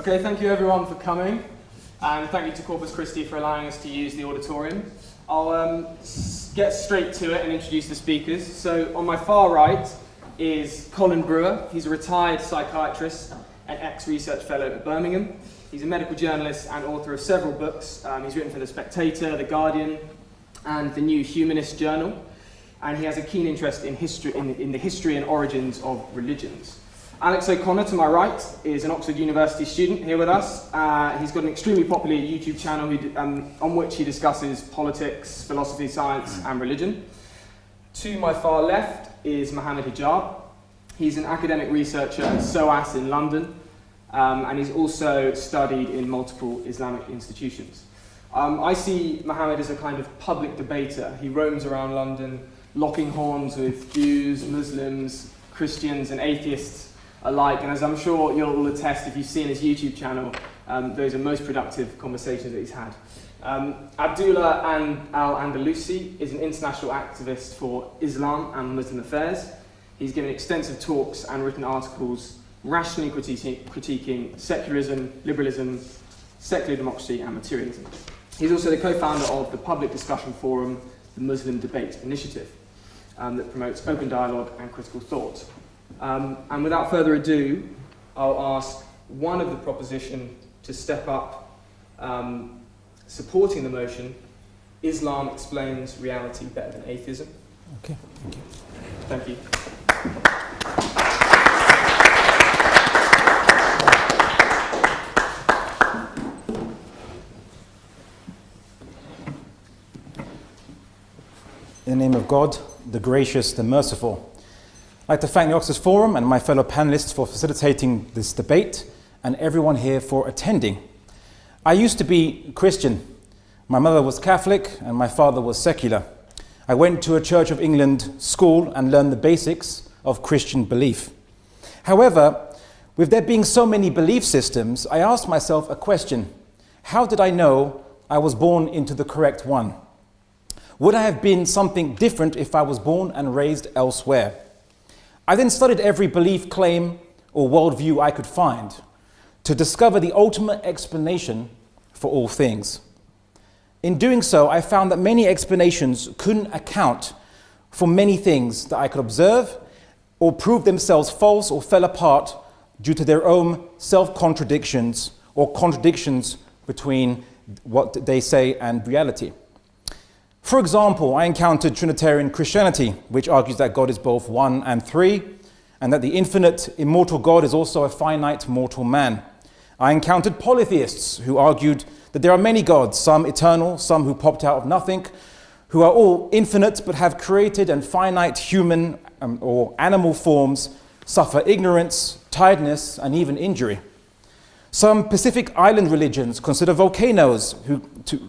Okay, thank you everyone for coming, and thank you to Corpus Christi for allowing us to use the auditorium. I'll get straight to it and introduce the speakers. So on my far right is Colin Brewer. He's a retired psychiatrist and ex-research fellow at Birmingham. He's a medical journalist and author of several books. He's written for The Spectator, The Guardian, and the new Humanist Journal. And he has a keen interest in history, in the history and origins of religions. Alex O'Connor, to my right, is an Oxford University student here with us. He's got an extremely popular YouTube channel on which he discusses politics, philosophy, science, and religion. To my far left is Mohammed Hijab. He's an academic researcher at SOAS in London, and he's also studied in multiple Islamic institutions. I see Mohammed as a kind of public debater. He roams around London, locking horns with Jews, Muslims, Christians, and atheists alike, and as I'm sure you'll all attest if you've seen his YouTube channel, those are most productive conversations that he's had. Abdullah al Andalusi is an international activist for Islam and Muslim affairs. He's given extensive talks and written articles rationally critiquing secularism, liberalism, secular democracy, and materialism. He's also the co-founder of the public discussion forum, the Muslim Debate Initiative, that promotes open dialogue and critical thought. And without further ado, I'll ask one of the proposition to step up, supporting the motion, Islam explains reality better than atheism. Okay, thank you. Thank you. In the name of God, the gracious, the merciful. I'd like to thank the Oxford Forum and my fellow panelists for facilitating this debate and everyone here for attending. I used to be Christian. My mother was Catholic and my father was secular. I went to a Church of England school and learned the basics of Christian belief. However, with there being so many belief systems, I asked myself a question. How did I know I was born into the correct one? Would I have been something different if I was born and raised elsewhere? I then studied every belief, claim, or worldview I could find to discover the ultimate explanation for all things. In doing so, I found that many explanations couldn't account for many things that I could observe or prove themselves false or fell apart due to their own self-contradictions or contradictions between what they say and reality. For example, I encountered Trinitarian Christianity, which argues that God is both one and three, and that the infinite, immortal God is also a finite, mortal man. I encountered polytheists who argued that there are many gods, some eternal, some who popped out of nothing, who are all infinite but have created and finite human or animal forms, suffer ignorance, tiredness, and even injury. Some Pacific Island religions consider volcanoes who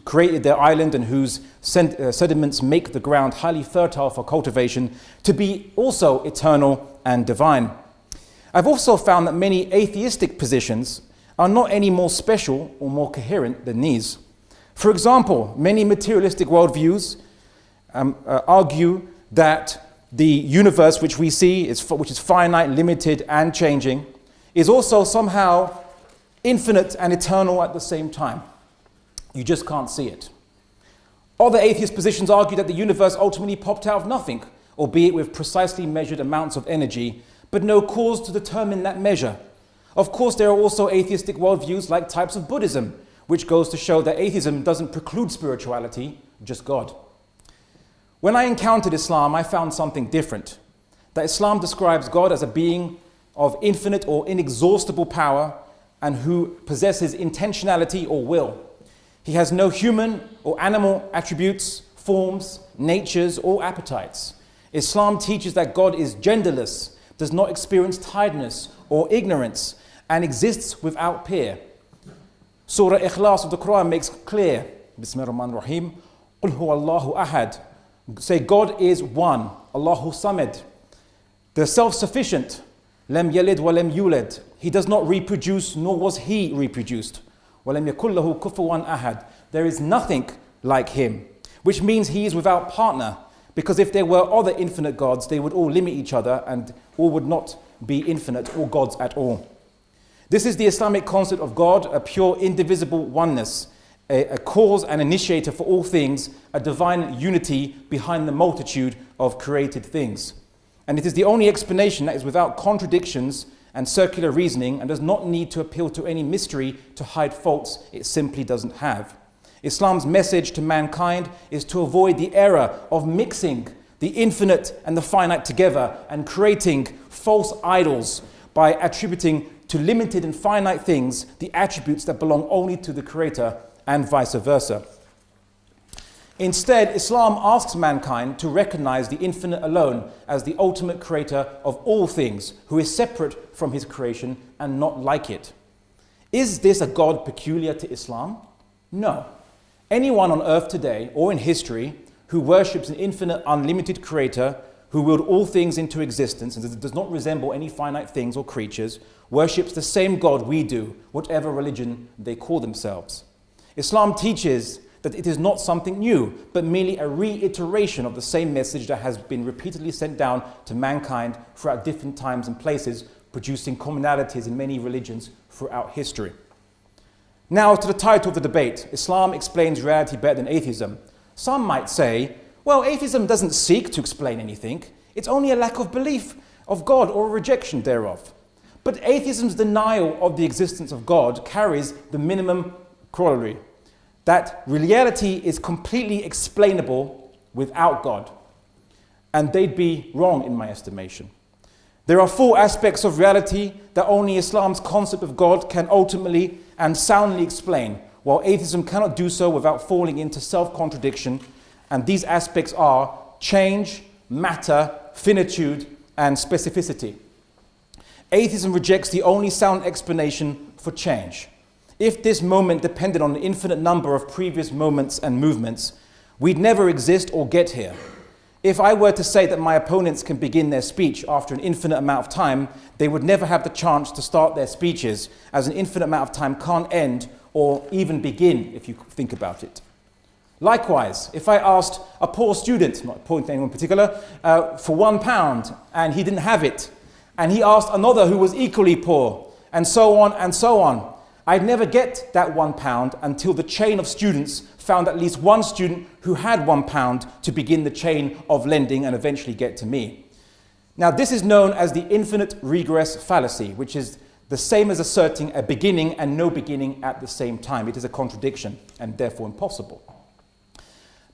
created their island and whose sediments make the ground highly fertile for cultivation to be also eternal and divine. I've also found that many atheistic positions are not any more special or more coherent than these. For example, many materialistic worldviews argue that the universe which we see, which is finite, limited, and changing, is also somehow infinite and eternal at the same time. You just can't see it. Other atheist positions argue that the universe ultimately popped out of nothing, albeit with precisely measured amounts of energy, but no cause to determine that measure. Of course, there are also atheistic worldviews like types of Buddhism, which goes to show that atheism doesn't preclude spirituality, just God. When I encountered Islam, I found something different. That Islam describes God as a being of infinite or inexhaustible power and who possesses intentionality or will. He has no human or animal attributes, forms, natures, or appetites. Islam teaches that God is genderless, does not experience tiredness or ignorance, and exists without peer. Surah Ikhlas of the Quran makes clear, Bismillahir-Rahmanir-Rahim, Qul huwa Allahu ahad. Say God is one, Allahu samad. The self-sufficient, Lam yalid wa lam yulad. He does not reproduce, nor was he reproduced. وَلَمْ يَكُنْ لَهُ كُفُوًا أَحَدٌ. There is nothing like him, which means he is without partner, because if there were other infinite gods, they would all limit each other and all would not be infinite or gods at all. This is the Islamic concept of God, a pure indivisible oneness, a cause and initiator for all things, a divine unity behind the multitude of created things. And it is the only explanation that is without contradictions and circular reasoning and does not need to appeal to any mystery to hide faults it simply doesn't have. Islam's message to mankind is to avoid the error of mixing the infinite and the finite together and creating false idols by attributing to limited and finite things the attributes that belong only to the Creator and vice versa. Instead, Islam asks mankind to recognize the infinite alone as the ultimate creator of all things, who is separate from his creation and not like it. Is this a God peculiar to Islam? No. Anyone on earth today or in history who worships an infinite, unlimited creator who willed all things into existence and does not resemble any finite things or creatures worships the same God we do, whatever religion they call themselves. Islam teaches that it is not something new, but merely a reiteration of the same message that has been repeatedly sent down to mankind throughout different times and places, producing commonalities in many religions throughout history. Now to the title of the debate, Islam explains reality better than atheism. Some might say, well, atheism doesn't seek to explain anything. It's only a lack of belief of God or a rejection thereof. But atheism's denial of the existence of God carries the minimum corollary, that reality is completely explainable without God. And they'd be wrong in my estimation. There are 4 aspects of reality that only Islam's concept of God can ultimately and soundly explain, while atheism cannot do so without falling into self-contradiction. And these aspects are change, matter, finitude, and specificity. Atheism rejects the only sound explanation for change. If this moment depended on an infinite number of previous moments and movements, we'd never exist or get here. If I were to say that my opponents can begin their speech after an infinite amount of time, they would never have the chance to start their speeches, as an infinite amount of time can't end or even begin if you think about it. Likewise, if I asked a poor student, not pointing to anyone in particular, for £1 and he didn't have it, and he asked another who was equally poor, and so on, I'd never get that £1 until the chain of students found at least one student who had £1 to begin the chain of lending and eventually get to me. Now, this is known as the infinite regress fallacy, which is the same as asserting a beginning and no beginning at the same time. It is a contradiction and therefore impossible.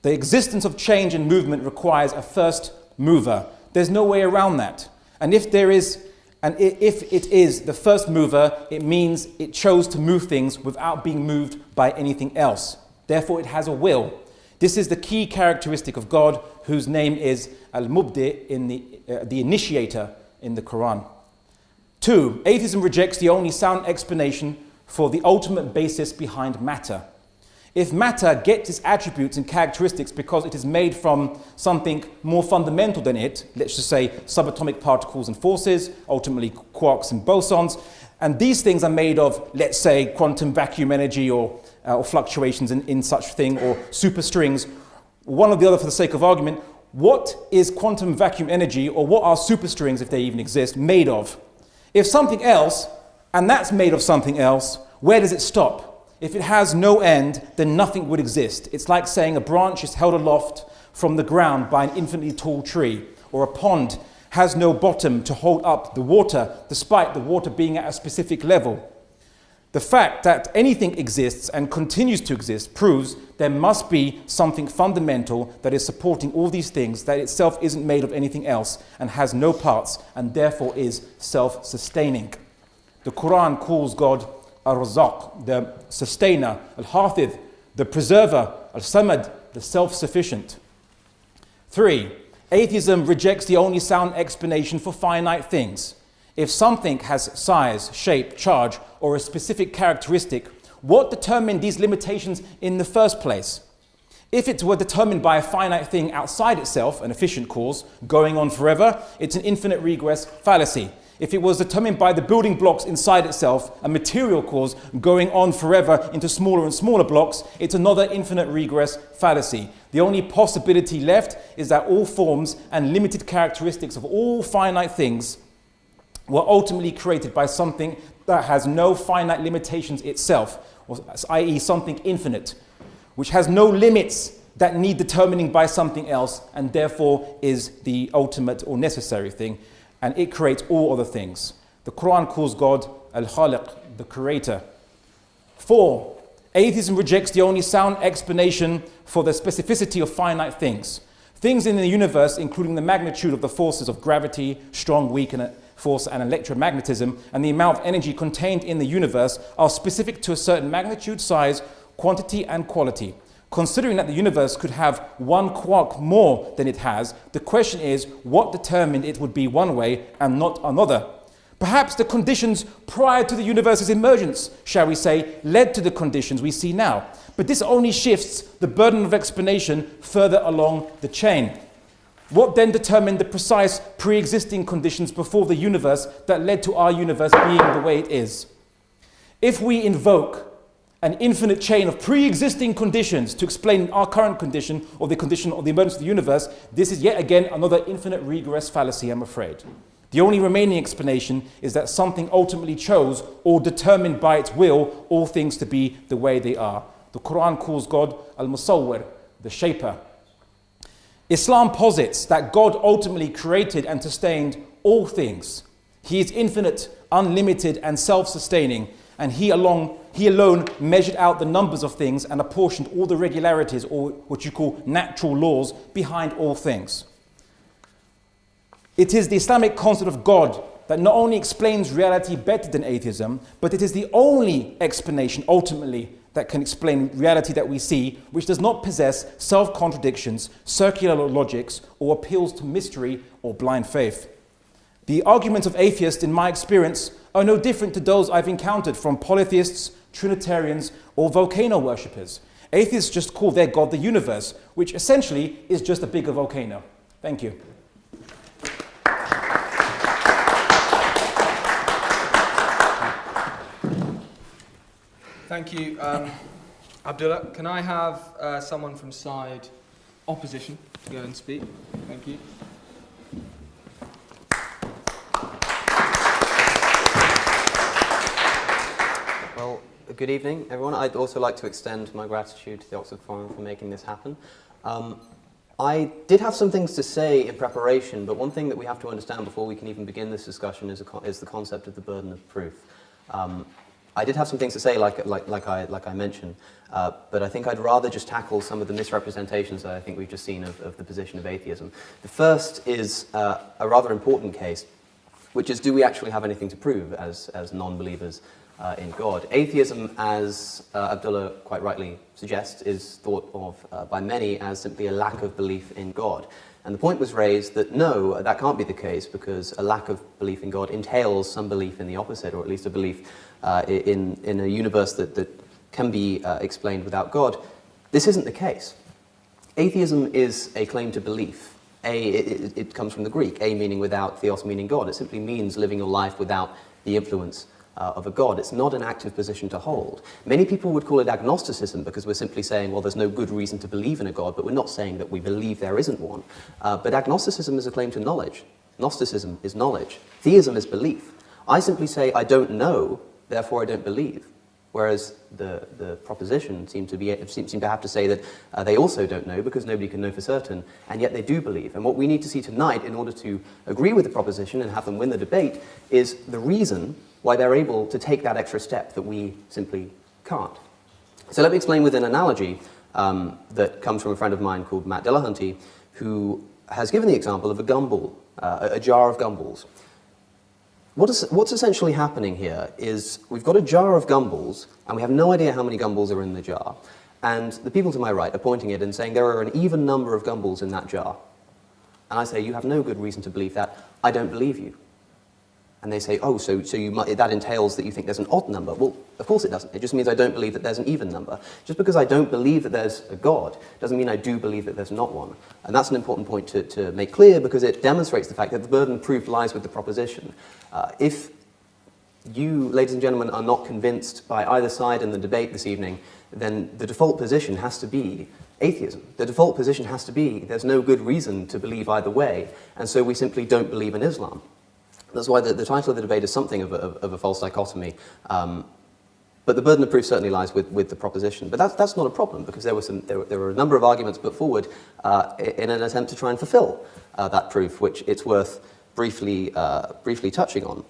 The existence of change and movement requires a first mover. There's no way around that. And if it is the first mover, it means it chose to move things without being moved by anything else. Therefore, it has a will. This is the key characteristic of God, whose name is Al-Mubdi, in the initiator in the Quran. 2, atheism rejects the only sound explanation for the ultimate basis behind matter. If matter gets its attributes and characteristics because it is made from something more fundamental than it, let's just say subatomic particles and forces, ultimately quarks and bosons, and these things are made of, let's say, quantum vacuum energy or fluctuations in such thing, or superstrings, one or the other for the sake of argument, what is quantum vacuum energy, or what are superstrings, if they even exist, made of? If something else, and that's made of something else, where does it stop? If it has no end, then nothing would exist. It's like saying a branch is held aloft from the ground by an infinitely tall tree, or a pond has no bottom to hold up the water, despite the water being at a specific level. The fact that anything exists and continues to exist proves there must be something fundamental that is supporting all these things, that itself isn't made of anything else and has no parts, and therefore is self-sustaining. The Quran calls God Ar-Razzaq, the sustainer, Al-Hafidh, the preserver, Al-Samad, the self-sufficient. 3, atheism rejects the only sound explanation for finite things. If something has size, shape, charge, or a specific characteristic, what determined these limitations in the first place? If it were determined by a finite thing outside itself, an efficient cause, going on forever, it's an infinite regress fallacy. If it was determined by the building blocks inside itself, a material cause going on forever into smaller and smaller blocks, it's another infinite regress fallacy. The only possibility left is that all forms and limited characteristics of all finite things were ultimately created by something that has no finite limitations itself, i.e. something infinite, which has no limits that need determining by something else, and therefore is the ultimate or necessary thing, and it creates all other things. The Quran calls God Al-Khaliq, the creator. 4. Atheism rejects the only sound explanation for the specificity of finite things. Things in the universe, including the magnitude of the forces of gravity, strong, weak, and force, and electromagnetism, and the amount of energy contained in the universe, are specific to a certain magnitude, size, quantity, and quality. Considering that the universe could have one quark more than it has, the question is, what determined it would be one way and not another? Perhaps the conditions prior to the universe's emergence, shall we say, led to the conditions we see now. But this only shifts the burden of explanation further along the chain. What then determined the precise pre-existing conditions before the universe that led to our universe being the way it is? If we invoke an infinite chain of pre-existing conditions to explain our current condition or the condition of the emergence of the universe, this is yet again another infinite regress fallacy, I'm afraid. The only remaining explanation is that something ultimately chose or determined by its will all things to be the way they are. The Quran calls God Al-Musawwir, the shaper. Islam posits that God ultimately created and sustained all things. He is infinite, unlimited, and self-sustaining, and He alone measured out the numbers of things and apportioned all the regularities, or what you call natural laws, behind all things. It is the Islamic concept of God that not only explains reality better than atheism, but it is the only explanation, ultimately, that can explain reality that we see, which does not possess self-contradictions, circular logics, or appeals to mystery or blind faith. The arguments of atheists, in my experience, are no different to those I've encountered from polytheists, Trinitarians, or volcano worshippers. Atheists just call their God the universe, which essentially is just a bigger volcano. Thank you. Thank you, Abdullah. Can I have someone from side opposition to go and speak? Thank you. Well, good evening, everyone. I'd also like to extend my gratitude to the Oxford Forum for making this happen. I did have some things to say in preparation, but one thing that we have to understand before we can even begin this discussion is the concept of the burden of proof. I did have some things to say, like I mentioned, but I think I'd rather just tackle some of the misrepresentations that I think we've just seen of the position of atheism. The first is a rather important case, which is, do we actually have anything to prove as non-believers in God? Atheism, as Abdullah quite rightly suggests, is thought of by many as simply a lack of belief in God. And the point was raised that no, that can't be the case, because a lack of belief in God entails some belief in the opposite, or at least a belief in a universe that can be explained without God. This isn't the case. Atheism is a claim to belief. It comes from the Greek, a meaning without, theos meaning God. It simply means living your life without the influence of a God. It's not an active position to hold. Many people would call it agnosticism, because we're simply saying, well, there's no good reason to believe in a God, but we're not saying that we believe there isn't one. But agnosticism is a claim to knowledge. Gnosticism is knowledge. Theism is belief. I simply say, I don't know, therefore I don't believe. Whereas the proposition seem to have to say that they also don't know, because nobody can know for certain, and yet they do believe. And what we need to see tonight, in order to agree with the proposition and have them win the debate, is the reason why they're able to take that extra step that we simply can't. So let me explain with an analogy that comes from a friend of mine called Matt Dillahunty, who has given the example of a gumball, a jar of gumballs. What's essentially happening here is we've got a jar of gumballs, and we have no idea how many gumballs are in the jar. And the people to my right are pointing it and saying there are an even number of gumballs in that jar. And I say, you have no good reason to believe that. I don't believe you. And they say, oh, so that entails that you think there's an odd number. Well, of course it doesn't. It just means I don't believe that there's an even number. Just because I don't believe that there's a God doesn't mean I do believe that there's not one. And that's an important point to make clear, because it demonstrates the fact that the burden of proof lies with the proposition. If you, ladies and gentlemen, are not convinced by either side in the debate this evening, then the default position has to be atheism. The default position has to be there's no good reason to believe either way, and so we simply don't believe in Islam. That's why the title of the debate is something of a false dichotomy. But the burden of proof certainly lies with the proposition. But that's not a problem, because there were a number of arguments put forward in an attempt to try and fulfill that proof, which it's worth briefly touching on.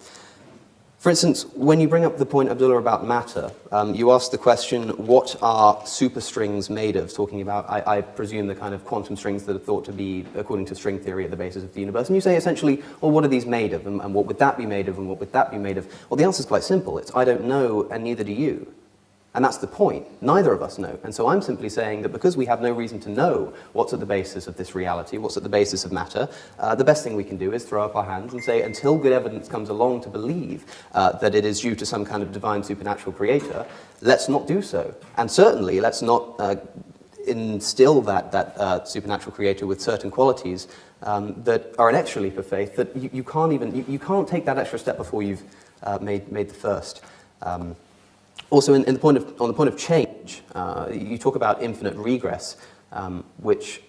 For instance, when you bring up the point, Abdullah, about matter, you ask the question, what are superstrings made of? Talking about, I presume, the kind of quantum strings that are thought to be, according to string theory, at the basis of the universe. And you say, essentially, well, what are these made of? And what would that be made of? And what would that be made of? Well, the answer is quite simple. It's, I don't know, and neither do you. And that's the point. Neither of us know. And so I'm simply saying that because we have no reason to know what's at the basis of this reality, what's at the basis of matter, the best thing we can do is throw up our hands and say, until good evidence comes along to believe that it is due to some kind of divine supernatural creator, let's not do so. And certainly, let's not instill that supernatural creator with certain qualities that are an extra leap of faith that you can't take that extra step before you've made the first. Also, on the point of change, you talk about infinite regress, which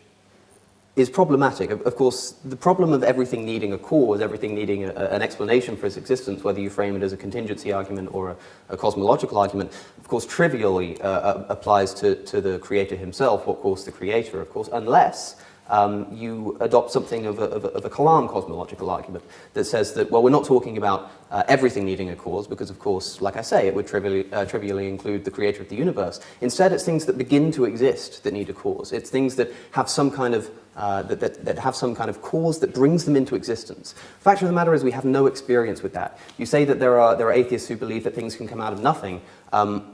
is problematic. Of course, the problem of everything needing a cause, everything needing an explanation for its existence, whether you frame it as a contingency argument or a cosmological argument, of course, trivially applies to the creator himself, what caused the creator, of course, unless you adopt something of a Kalam cosmological argument that says that, well, we're not talking about everything needing a cause, because, of course, like I say, it would trivially include the creator of the universe. Instead, it's things that begin to exist that need a cause. It's things that have some kind of that have some kind of cause that brings them into existence. The fact of the matter is we have no experience with that. You say that there are atheists who believe that things can come out of nothing.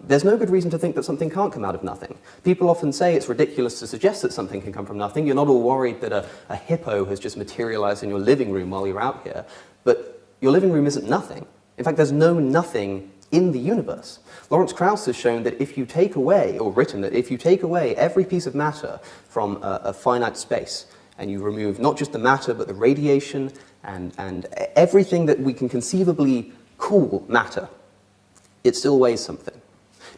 There's no good reason to think that something can't come out of nothing. People often say it's ridiculous to suggest that something can come from nothing. You're not all worried that a hippo has just materialized in your living room while you're out here. But your living room isn't nothing. In fact, there's no nothing in the universe. Lawrence Krauss has shown that if you take away, or written that if you take away every piece of matter from a finite space, and you remove not just the matter, but the radiation and everything that we can conceivably call matter, it still weighs something.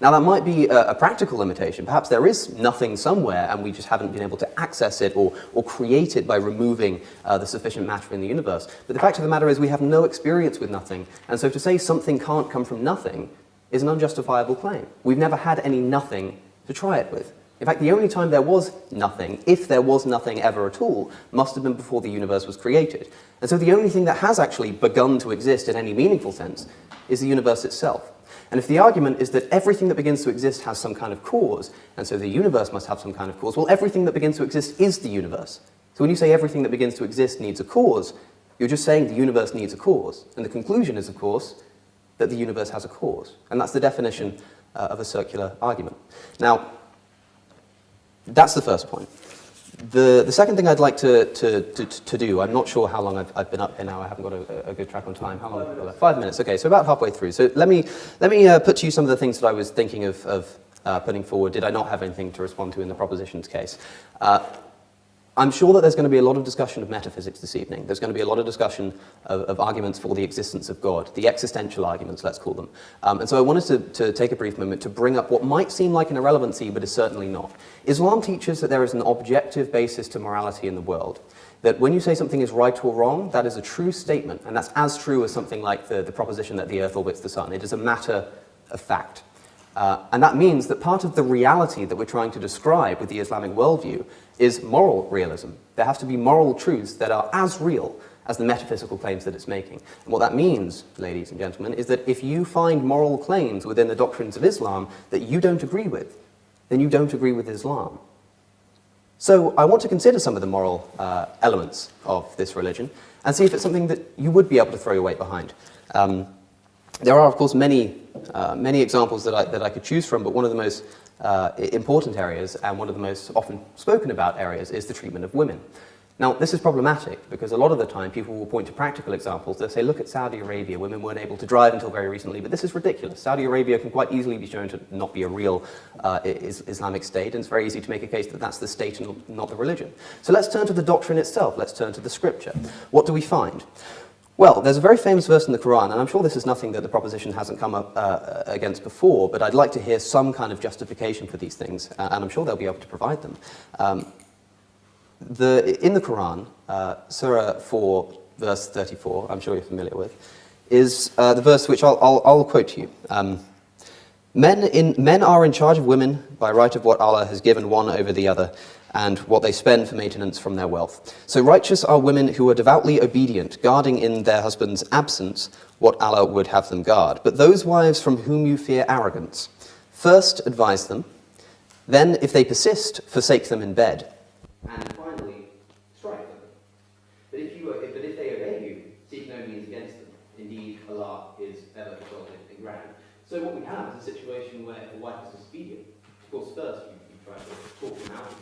Now, that might be a practical limitation. Perhaps there is nothing somewhere, and we just haven't been able to access it or create it by removing the sufficient matter in the universe. But the fact of the matter is we have no experience with nothing, and so to say something can't come from nothing is an unjustifiable claim. We've never had any nothing to try it with. In fact, the only time there was nothing, if there was nothing ever at all, must have been before the universe was created. And so the only thing that has actually begun to exist in any meaningful sense is the universe itself. And if the argument is that everything that begins to exist has some kind of cause, and so the universe must have some kind of cause, well, everything that begins to exist is the universe. So when you say everything that begins to exist needs a cause, you're just saying the universe needs a cause. And the conclusion is, of course, that the universe has a cause. And that's the definition of a circular argument. Now, that's the first point. The second thing I'd like to do, I'm not sure how long I've been up here now. I haven't got a good track on time. How long have I got left? 5 minutes. Okay, so about halfway through. So let me put to you some of the things that I was thinking of putting forward. Did I not have anything to respond to in the propositions case? I'm sure that there's going to be a lot of discussion of metaphysics this evening. There's going to be a lot of discussion of arguments for the existence of God, the existential arguments, let's call them. And so I wanted to take a brief moment to bring up what might seem like an irrelevancy, but is certainly not. Islam teaches that there is an objective basis to morality in the world. That when you say something is right or wrong, that is a true statement, and that's as true as something like the proposition that the earth orbits the sun. It is a matter of fact. And that means that part of the reality that we're trying to describe with the Islamic worldview is moral realism. There have to be moral truths that are as real as the metaphysical claims that it's making. And what that means, ladies and gentlemen, is that if you find moral claims within the doctrines of Islam that you don't agree with, then you don't agree with Islam. So I want to consider some of the moral elements of this religion and see if it's something that you would be able to throw your weight behind. There are, of course, many examples that I could choose from, but one of the most important areas and one of the most often spoken about areas is the treatment of women. Now, this is problematic because a lot of the time people will point to practical examples. They'll say, look at Saudi Arabia. Women weren't able to drive until very recently, but this is ridiculous. Saudi Arabia can quite easily be shown to not be a real Islamic state, and it's very easy to make a case that that's the state and not the religion. So let's turn to the doctrine itself. Let's turn to the scripture. What do we find? Well, there's a very famous verse in the Quran, and I'm sure this is nothing that the proposition hasn't come up against before, but I'd like to hear some kind of justification for these things, and I'm sure they'll be able to provide them. In the Quran, Surah 4, verse 34, I'm sure you're familiar with, is the verse which I'll quote to you. Men are in charge of women by right of what Allah has given one over the other, and what they spend for maintenance from their wealth. So righteous are women who are devoutly obedient, guarding in their husband's absence what Allah would have them guard. But those wives from whom you fear arrogance, first advise them, then if they persist, forsake them in bed, and finally strike them. But if they obey you, seek no means against them. Indeed, Allah is ever exalted and grand. So what we have is a situation where if a wife is disobedient, of course first you try to talk them out of it.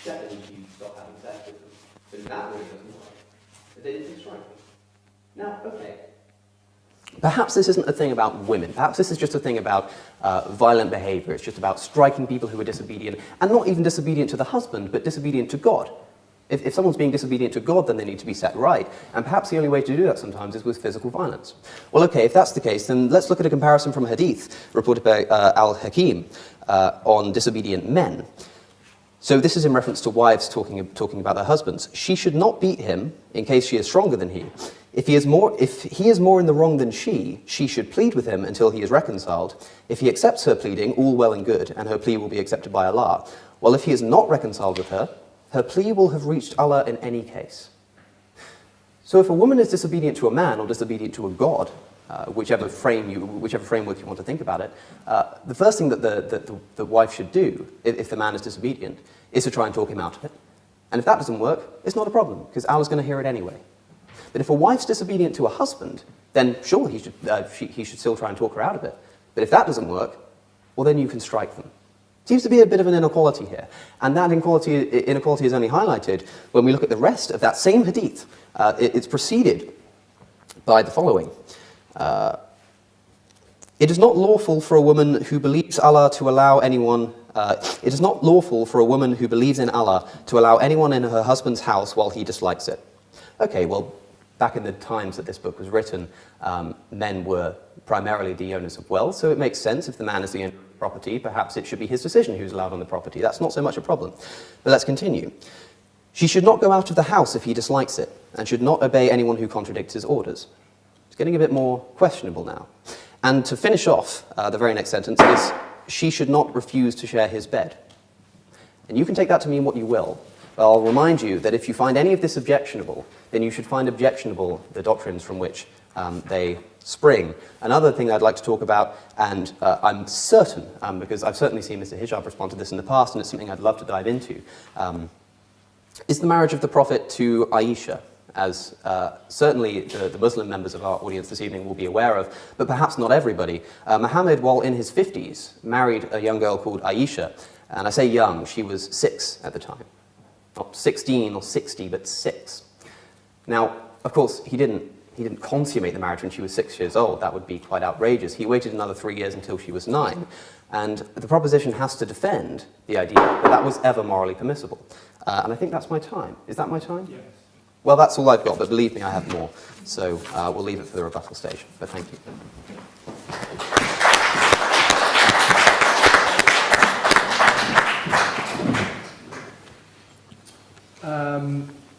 Second, you stop having sex with them. But that really doesn't work. But they didn't strike them. Now, okay. Perhaps this isn't a thing about women. Perhaps this is just a thing about violent behavior. It's just about striking people who are disobedient, and not even disobedient to the husband, but disobedient to God. If someone's being disobedient to God, then they need to be set right. And perhaps the only way to do that sometimes is with physical violence. Well, okay, if that's the case, then let's look at a comparison from a hadith reported by Al-Hakim on disobedient men. So this is in reference to wives talking about their husbands. She should not beat him in case she is stronger than he. If he is more in the wrong than she should plead with him until he is reconciled. If he accepts her pleading, all well and good, and her plea will be accepted by Allah. While if he is not reconciled with her, her plea will have reached Allah in any case. So if a woman is disobedient to a man or disobedient to a god, whichever framework you want to think about it, the first thing that the wife should do, if the man is disobedient, is to try and talk him out of it. And if that doesn't work, it's not a problem, because Allah's going to hear it anyway. But if a wife's disobedient to a husband, then sure, he should still try and talk her out of it. But if that doesn't work, well, then you can strike them. Seems to be a bit of an inequality here. And that inequality is only highlighted when we look at the rest of that same hadith. It's preceded by the following. It is not lawful for a woman who believes Allah to allow anyone. It is not lawful for a woman who believes in Allah to allow anyone in her husband's house while he dislikes it. Okay, well, back in the times that this book was written, men were primarily the owners of wealth, so it makes sense if the man is the owner of the property, perhaps it should be his decision who's allowed on the property. That's not so much a problem. But let's continue. She should not go out of the house if he dislikes it, and should not obey anyone who contradicts his orders. It's getting a bit more questionable now. And to finish off, the very next sentence is, she should not refuse to share his bed. And you can take that to mean what you will, but I'll remind you that if you find any of this objectionable, then you should find objectionable the doctrines from which they spring. Another thing I'd like to talk about, and I'm certain, because I've certainly seen Mr. Hijab respond to this in the past, and it's something I'd love to dive into, is the marriage of the Prophet to Aisha, as certainly the Muslim members of our audience this evening will be aware of, but perhaps not everybody. Muhammad, while in his 50s, married a young girl called Aisha, and I say young, she was 6 at the time. Not 16 or 60, but 6. Now, of course, he didn't consummate the marriage when she was 6 years old. That would be quite outrageous. He waited another 3 years until she was 9. And the proposition has to defend the idea that that was ever morally permissible. And I think that's my time. Is that my time? Yes. Well, that's all I've got, but believe me, I have more. So we'll leave it for the rebuttal stage. But thank you.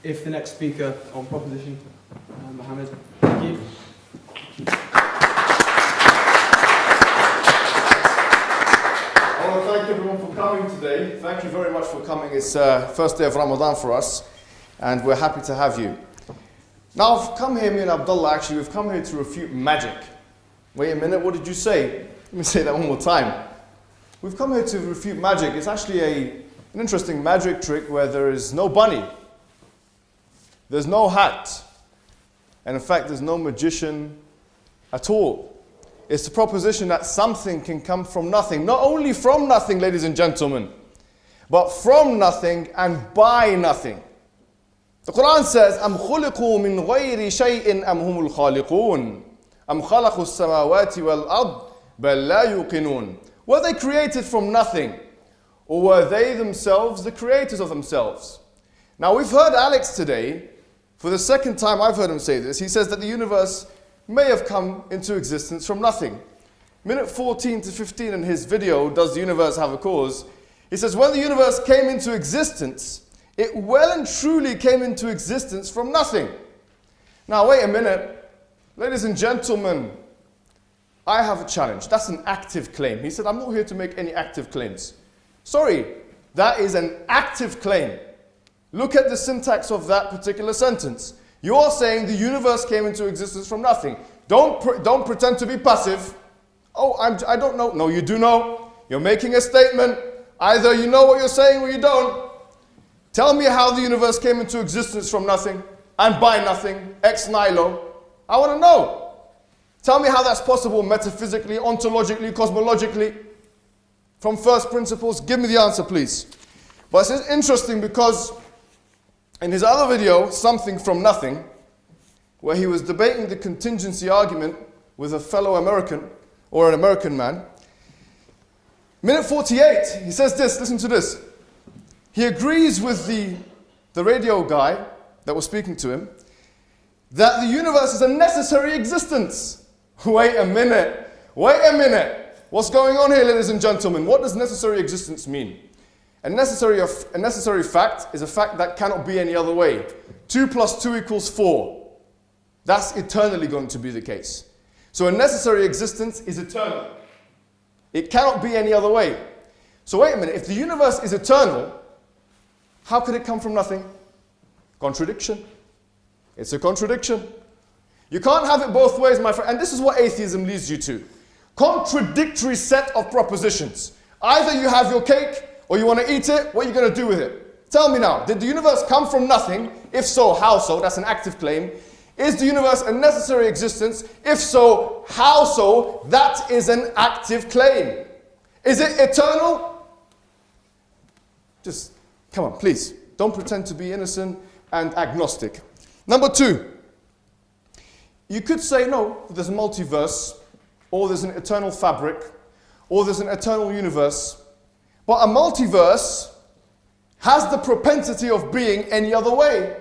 If the next speaker on proposition, Mohammed, thank you. I want to thank everyone for coming today. Thank you very much for coming. It's first day of Ramadan for us, and we're happy to have you. Now, I've come here, me and Abdullah, actually, we've come here to refute magic. Wait a minute, what did you say? Let me say that one more time. We've come here to refute magic. It's actually an interesting magic trick where there is no bunny. There's no hat. And in fact, there's no magician at all. It's the proposition that something can come from nothing. Not only from nothing, ladies and gentlemen, but from nothing and by nothing. The Quran says, أَمْ خُلِقُوا مِنْ غَيْرِ شَيْءٍ أَمْ هُمُ الْخَالِقُونَ أَمْ خَلَقُوا السَّمَاوَاتِ وَالْأَرْضِ بَلْ لَا يُوقِنُونَ. Were they created from nothing? Or were they themselves the creators of themselves? Now we've heard Alex today, for the second time I've heard him say this, he says that the universe may have come into existence from nothing. Minute 14 to 15 in his video, Does the Universe Have a Cause? He says, when the universe came into existence, it well and truly came into existence from nothing. Now, wait a minute. Ladies and gentlemen, I have a challenge. That's an active claim. He said, I'm not here to make any active claims. Sorry, that is an active claim. Look at the syntax of that particular sentence. You're saying the universe came into existence from nothing. Don't pretend to be passive. Oh, I don't know. No, you do know. You're making a statement. Either you know what you're saying or you don't. Tell me how the universe came into existence from nothing and by nothing, ex nihilo. I want to know. Tell me how that's possible metaphysically, ontologically, cosmologically, from first principles. Give me the answer, please. But it's interesting because in his other video, Something from Nothing, where he was debating the contingency argument with a fellow American, or an American man, minute 48, he says this, listen to this. He agrees with the radio guy that was speaking to him, that the universe is a necessary existence. Wait a minute. What's going on here, ladies and gentlemen? What does necessary existence mean? A necessary fact is a fact that cannot be any other way. 2 + 2 = 4. That's eternally going to be the case. So a necessary existence is eternal. It cannot be any other way. So wait a minute, if the universe is eternal, how could it come from nothing? Contradiction. It's a contradiction. You can't have it both ways, my friend. And this is what atheism leads you to. Contradictory set of propositions. Either you have your cake or you want to eat it. What are you going to do with it? Tell me now, did the universe come from nothing? If so, how so? That's an active claim. Is the universe a necessary existence? If so, how so? That is an active claim. Is it eternal? Just, come on, please. Don't pretend to be innocent and agnostic. Number 2. You could say, no, there's a multiverse, or there's an eternal fabric, or there's an eternal universe. But a multiverse has the propensity of being any other way.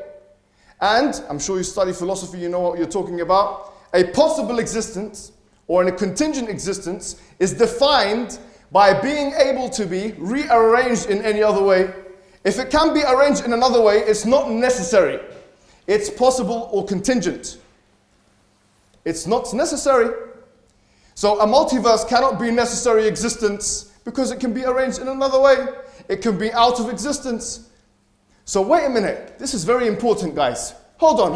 And, I'm sure you study philosophy, you know what you're talking about. A possible existence, or a contingent existence, is defined by being able to be rearranged in any other way. If it can be arranged in another way, it's not necessary. It's possible or contingent. It's not necessary. So a multiverse cannot be necessary existence because it can be arranged in another way. It can be out of existence. So wait a minute. This is very important, guys. Hold on.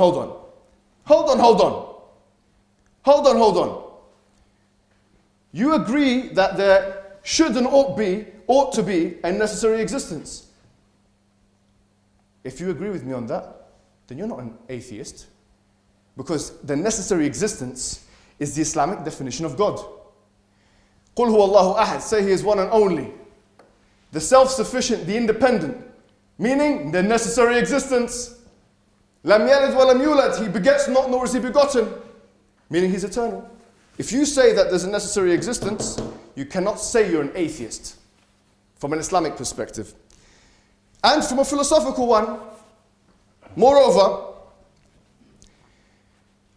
You agree that there should and ought to be a necessary existence. If you agree with me on that, then you're not an atheist. Because the necessary existence is the Islamic definition of God. قُلْ هُوَ اللَّهُ أَحَدٌ. Say He is one and only. The self-sufficient, the independent. Meaning, the necessary existence. لَمْ يَلِدْ وَلَمْ يُولَدْ. He begets not, nor is He begotten. Meaning He's eternal. If you say that there's a necessary existence, you cannot say you're an atheist. From an Islamic perspective. And from a philosophical one. Moreover,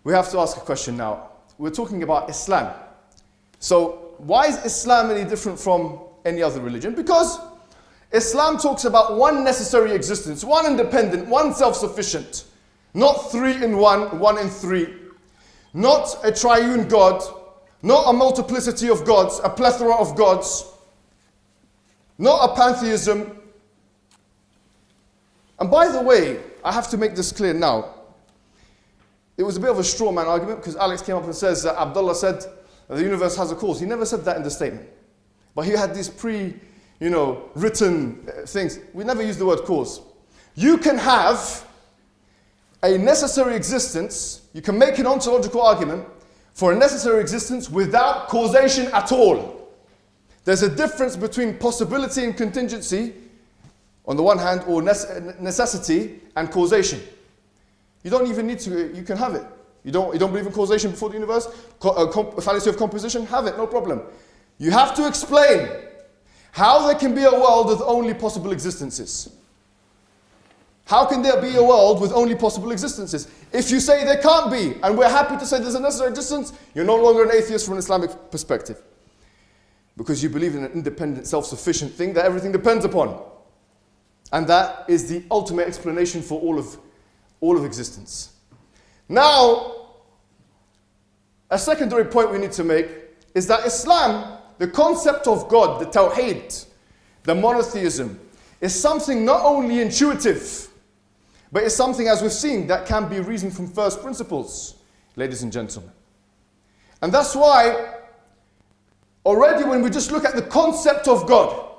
we have to ask a question now. We're talking about Islam. So, why is Islam any different from any other religion? Because Islam talks about one necessary existence, one independent, one self-sufficient. Not 3 in 1, 1 in 3. Not a triune God. Not a multiplicity of gods, a plethora of gods. Not a pantheism. And by the way, I have to make this clear now. It was a bit of a straw man argument because Alex came up and says that Abdullah said that the universe has a cause. He never said that in the statement. But he had these written things. We never use the word cause. You can have a necessary existence. You can make an ontological argument for a necessary existence without causation at all. There's a difference between possibility and contingency on the one hand, or necessity and causation. You don't even need to, you can have it. You don't believe in causation before the universe? Fallacy of composition? Have it, no problem. You have to explain how there can be a world with only possible existences. How can there be a world with only possible existences? If you say there can't be, and we're happy to say there's a necessary existence, you're no longer an atheist from an Islamic perspective. Because you believe in an independent, self-sufficient thing that everything depends upon. And that is the ultimate explanation for all of existence. Now, a secondary point we need to make is that Islam, the concept of God, the Tawheed, the monotheism, is something not only intuitive, but it's something, as we've seen, that can be reasoned from first principles, ladies and gentlemen. And that's why, already when we just look at the concept of God,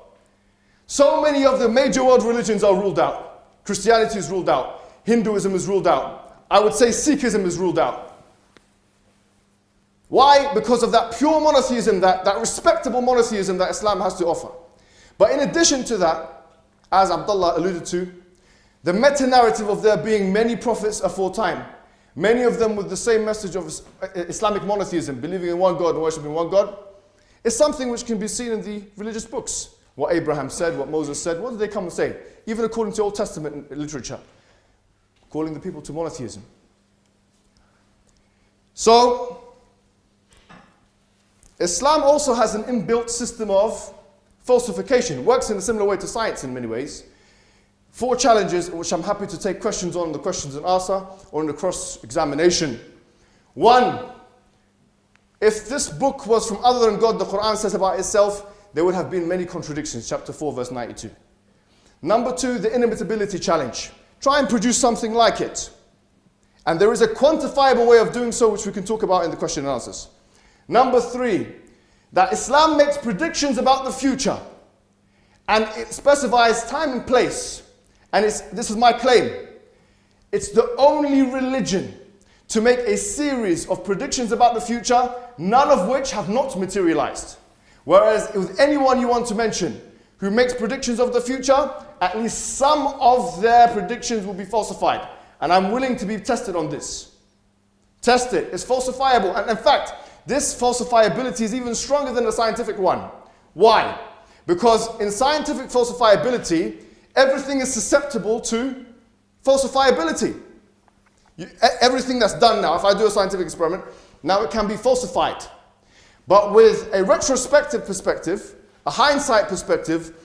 so many of the major world religions are ruled out. Christianity is ruled out. Hinduism is ruled out. I would say Sikhism is ruled out. Why? Because of that pure monotheism, that respectable monotheism that Islam has to offer. But in addition to that, as Abdullah alluded to, the meta-narrative of there being many prophets aforetime, many of them with the same message of Islamic monotheism, believing in one God and worshipping one God, is something which can be seen in the religious books. What Abraham said, what Moses said, what did they come and say? Even according to Old Testament literature, calling the people to monotheism. So, Islam also has an inbuilt system of falsification. It works in a similar way to science in many ways. 4 challenges, which I'm happy to take questions on the questions and answer, or in the cross-examination. 1, if this book was from other than God, the Quran says about itself, there would have been many contradictions, chapter 4, verse 92. Number 2, the inimitability challenge. Try and produce something like it. And there is a quantifiable way of doing so, which we can talk about in the question and answers. Number 3, that Islam makes predictions about the future. And it specifies time and place. And this is my claim. It's the only religion to make a series of predictions about the future, none of which have not materialized. Whereas with anyone you want to mention who makes predictions of the future, at least some of their predictions will be falsified. And I'm willing to be tested on this. Test it. It's falsifiable. And in fact, this falsifiability is even stronger than the scientific one. Why? Because in scientific falsifiability, everything is susceptible to falsifiability. Everything that's done now, if I do a scientific experiment, now it can be falsified. But with a retrospective perspective, a hindsight perspective,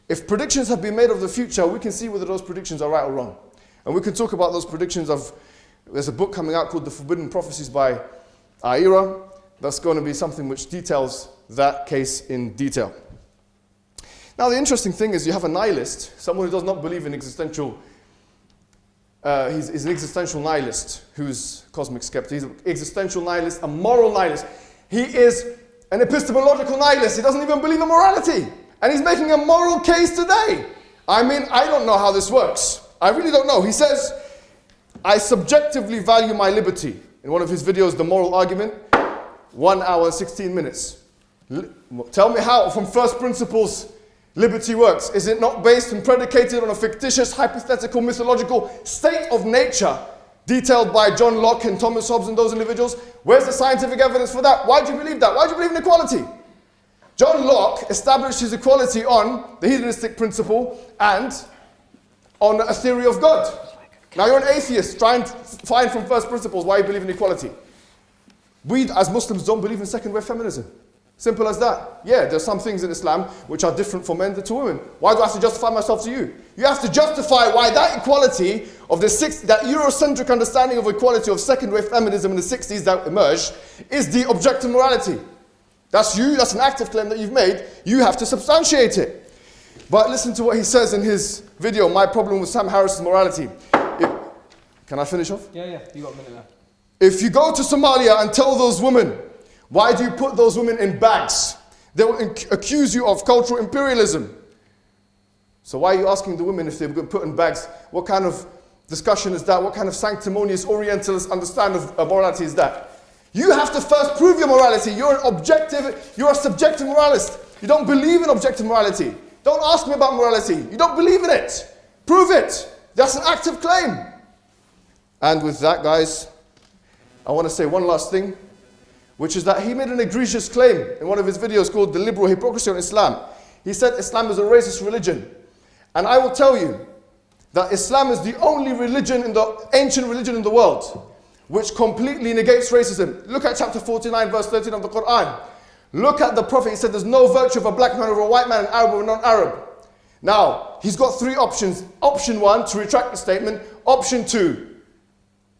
if predictions have been made of the future, we can see whether those predictions are right or wrong. And we can talk about those predictions there's a book coming out called The Forbidden Prophecies by Aira. That's going to be something which details that case in detail. Now the interesting thing is you have a nihilist, someone who does not believe in existential, he's an existential nihilist who's cosmic skeptic. He's an existential nihilist, a moral nihilist. He is an epistemological nihilist. He doesn't even believe in morality. And he's making a moral case today. I mean, I don't know how this works. I really don't know. He says, I subjectively value my liberty. In one of his videos, The Moral Argument, 1 hour and 16 minutes. Tell me how, from first principles, liberty works. Is it not based and predicated on a fictitious, hypothetical, mythological state of nature detailed by John Locke and Thomas Hobbes and those individuals? Where's the scientific evidence for that? Why do you believe that? Why do you believe in equality? John Locke established his equality on the hedonistic principle and on a theory of God. Now you're an atheist, try and find from first principles why you believe in equality. We as Muslims don't believe in second wave feminism. Simple as that. Yeah, there's some things in Islam which are different for men than to women. Why do I have to justify myself to you? You have to justify why that equality of that Eurocentric understanding of equality of second wave feminism in the 60s that emerged is the objective morality. That's you, that's an active claim that you've made. You have to substantiate it. But listen to what he says in his video, My Problem with Sam Harris's Morality. Can I finish off? Yeah, you got a minute left. If you go to Somalia and tell those women, why do you put those women in bags? They will accuse you of cultural imperialism. So why are you asking the women if they're put in bags? What kind of discussion is that? What kind of sanctimonious Orientalist understanding of morality is that? You have to first prove your morality. You're a subjective moralist. You don't believe in objective morality. Don't ask me about morality. You don't believe in it. Prove it. That's an active claim. And with that, guys, I want to say one last thing, which is that he made an egregious claim in one of his videos called The Liberal Hypocrisy on Islam. He said Islam is a racist religion. And I will tell you that Islam is the only religion ancient religion in the world which completely negates racism. Look at chapter 49, verse 13 of the Quran. Look at the Prophet. He said there's no virtue of a black man over a white man, an Arab or a non-Arab. Now, he's got 3 options. Option 1, to retract the statement. Option 2,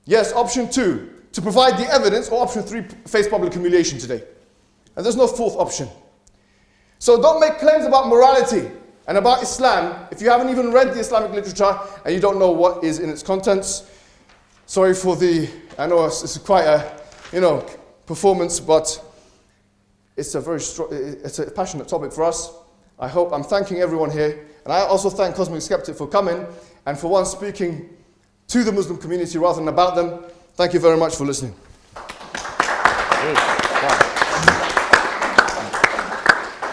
Yes, option 2, to provide the evidence, or option 3, face public humiliation today. And there's no fourth option. So don't make claims about morality and about Islam if you haven't even read the Islamic literature and you don't know what is in its contents. Sorry for I know it's quite a, performance, but it's a it's a passionate topic for us. I'm thanking everyone here, and I also thank Cosmic Skeptic for coming, and for once speaking to the Muslim community rather than about them. Thank you very much for listening.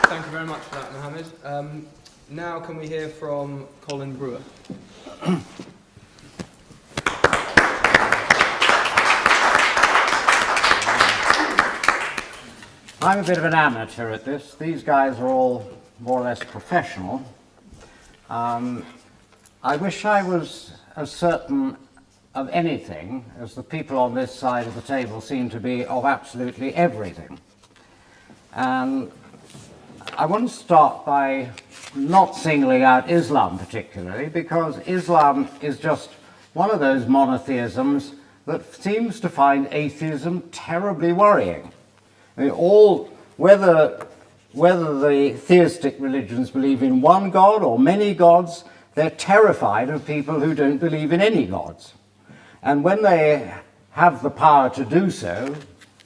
Thank you very much for that, Mohammed. Now can we hear from Colin Brewer? I'm a bit of an amateur at this. These guys are all more or less professional. I wish I was as certain of anything as the people on this side of the table seem to be of absolutely everything. And I want to start by not singling out Islam particularly, because Islam is just one of those monotheisms that seems to find atheism terribly worrying. I mean, whether the theistic religions believe in one God or many gods, they're terrified of people who don't believe in any gods. And when they have the power to do so,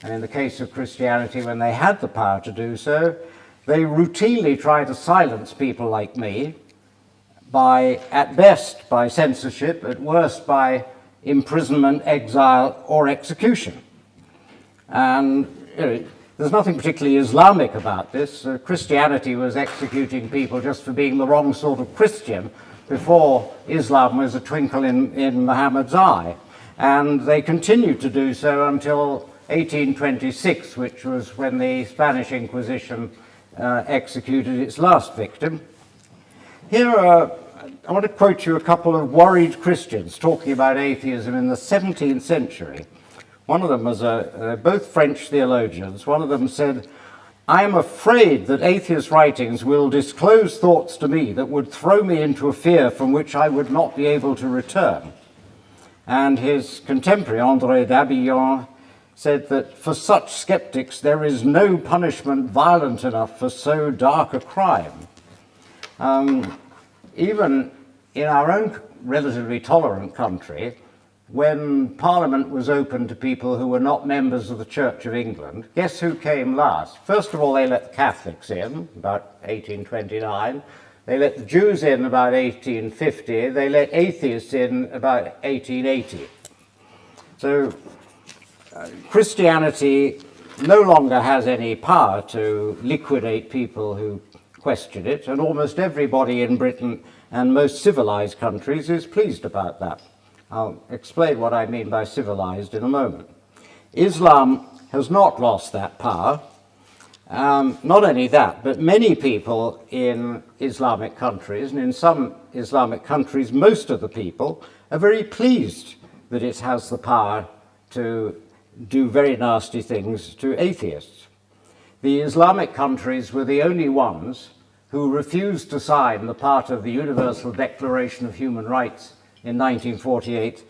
and in the case of Christianity, when they had the power to do so, they routinely try to silence people like me at best by censorship, at worst by imprisonment, exile, or execution. And there's nothing particularly Islamic about this. Christianity was executing people just for being the wrong sort of Christian before Islam was a twinkle in Muhammad's eye. And they continued to do so until 1826, which was when the Spanish Inquisition executed its last victim. Here, I want to quote you a couple of worried Christians talking about atheism in the 17th century. One of them was both French theologians. One of them said, "I am afraid that atheist writings will disclose thoughts to me that would throw me into a fear from which I would not be able to return." And his contemporary, André d'Abillon, said that for such skeptics there is no punishment violent enough for so dark a crime. Even in our own relatively tolerant country, when Parliament was open to people who were not members of the Church of England, guess who came last? First of all, they let the Catholics in, about 1829. They let the Jews in about 1850. They let atheists in about 1880. So Christianity no longer has any power to liquidate people who question it, and almost everybody in Britain and most civilized countries is pleased about that. I'll explain what I mean by civilized in a moment. Islam has not lost that power. Not only that, but many people in Islamic countries, and in some Islamic countries, most of the people are very pleased that it has the power to do very nasty things to atheists. The Islamic countries were the only ones who refused to sign the part of the Universal Declaration of Human Rights in 1948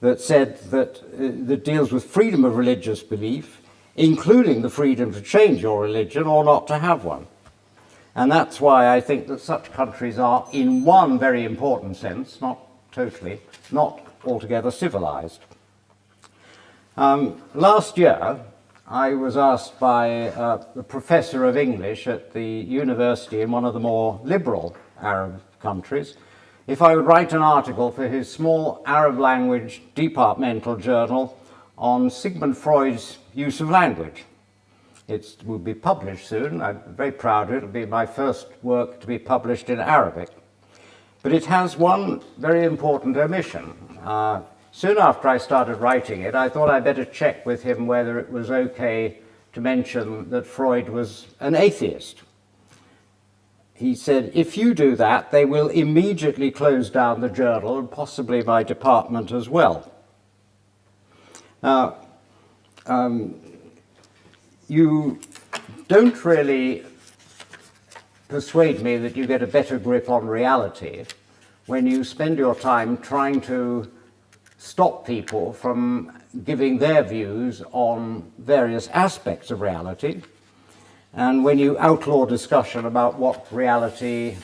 that deals with freedom of religious belief, including the freedom to change your religion or not to have one. And that's why I think that such countries are, in one very important sense, not totally, not altogether civilized. Last year, I was asked by the professor of English at the university in one of the more liberal Arab countries if I would write an article for his small Arab language departmental journal on Sigmund Freud's use of language. It will be published soon. I'm very proud of it. It'll be my first work to be published in Arabic. But it has one very important omission. Soon after I started writing it, I thought I'd better check with him whether it was okay to mention that Freud was an atheist. He said, if you do that, they will immediately close down the journal and possibly my department as well. Now, you don't really persuade me that you get a better grip on reality when you spend your time trying to stop people from giving their views on various aspects of reality. And when you outlaw discussion about what reality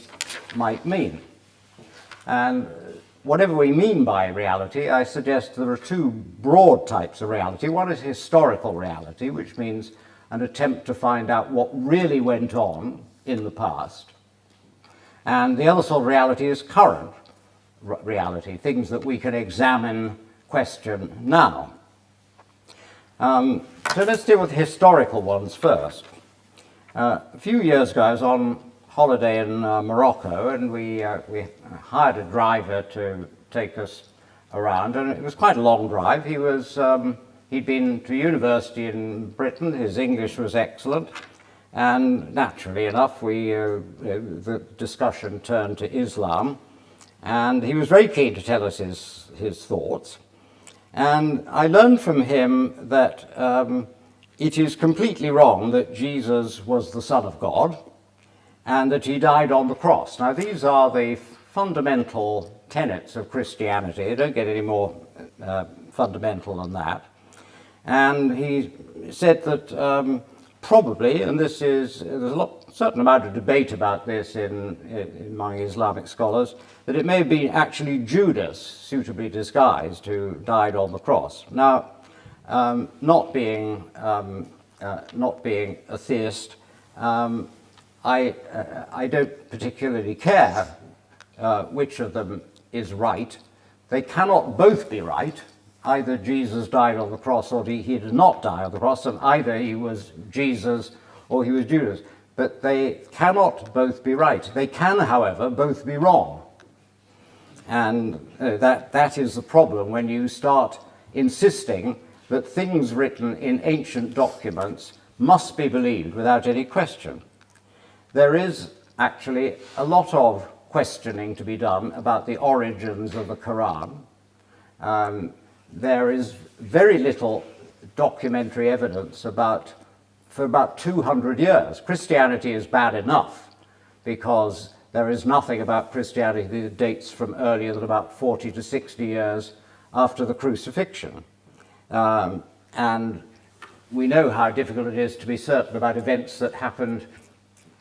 might mean. And whatever we mean by reality, I suggest there are two broad types of reality. One is historical reality, which means an attempt to find out what really went on in the past. And the other sort of reality is current reality, things that we can examine, question now. So let's deal with historical ones first. A few years ago, I was on holiday in Morocco, and we hired a driver to take us around, and it was quite a long drive. He'd been to university in Britain. His English was excellent, and naturally enough, the discussion turned to Islam, and he was very keen to tell us his thoughts. And I learned from him that it is completely wrong that Jesus was the Son of God and that he died on the cross. Now, these are the fundamental tenets of Christianity. They don't get any more fundamental than that. And he said that probably, and there's a certain amount of debate about this among Islamic scholars, that it may have been actually Judas, suitably disguised, who died on the cross. Now, not being a theist, I don't particularly care which of them is right. They cannot both be right. Either Jesus died on the cross or he did not die on the cross, and either he was Jesus or he was Judas. But they cannot both be right. They can, however, both be wrong. And that is the problem when you start insisting that things written in ancient documents must be believed without any question. There is actually a lot of questioning to be done about the origins of the Quran. There is very little documentary evidence for about 200 years. Christianity is bad enough because there is nothing about Christianity that dates from earlier than about 40 to 60 years after the crucifixion. And we know how difficult it is to be certain about events that happened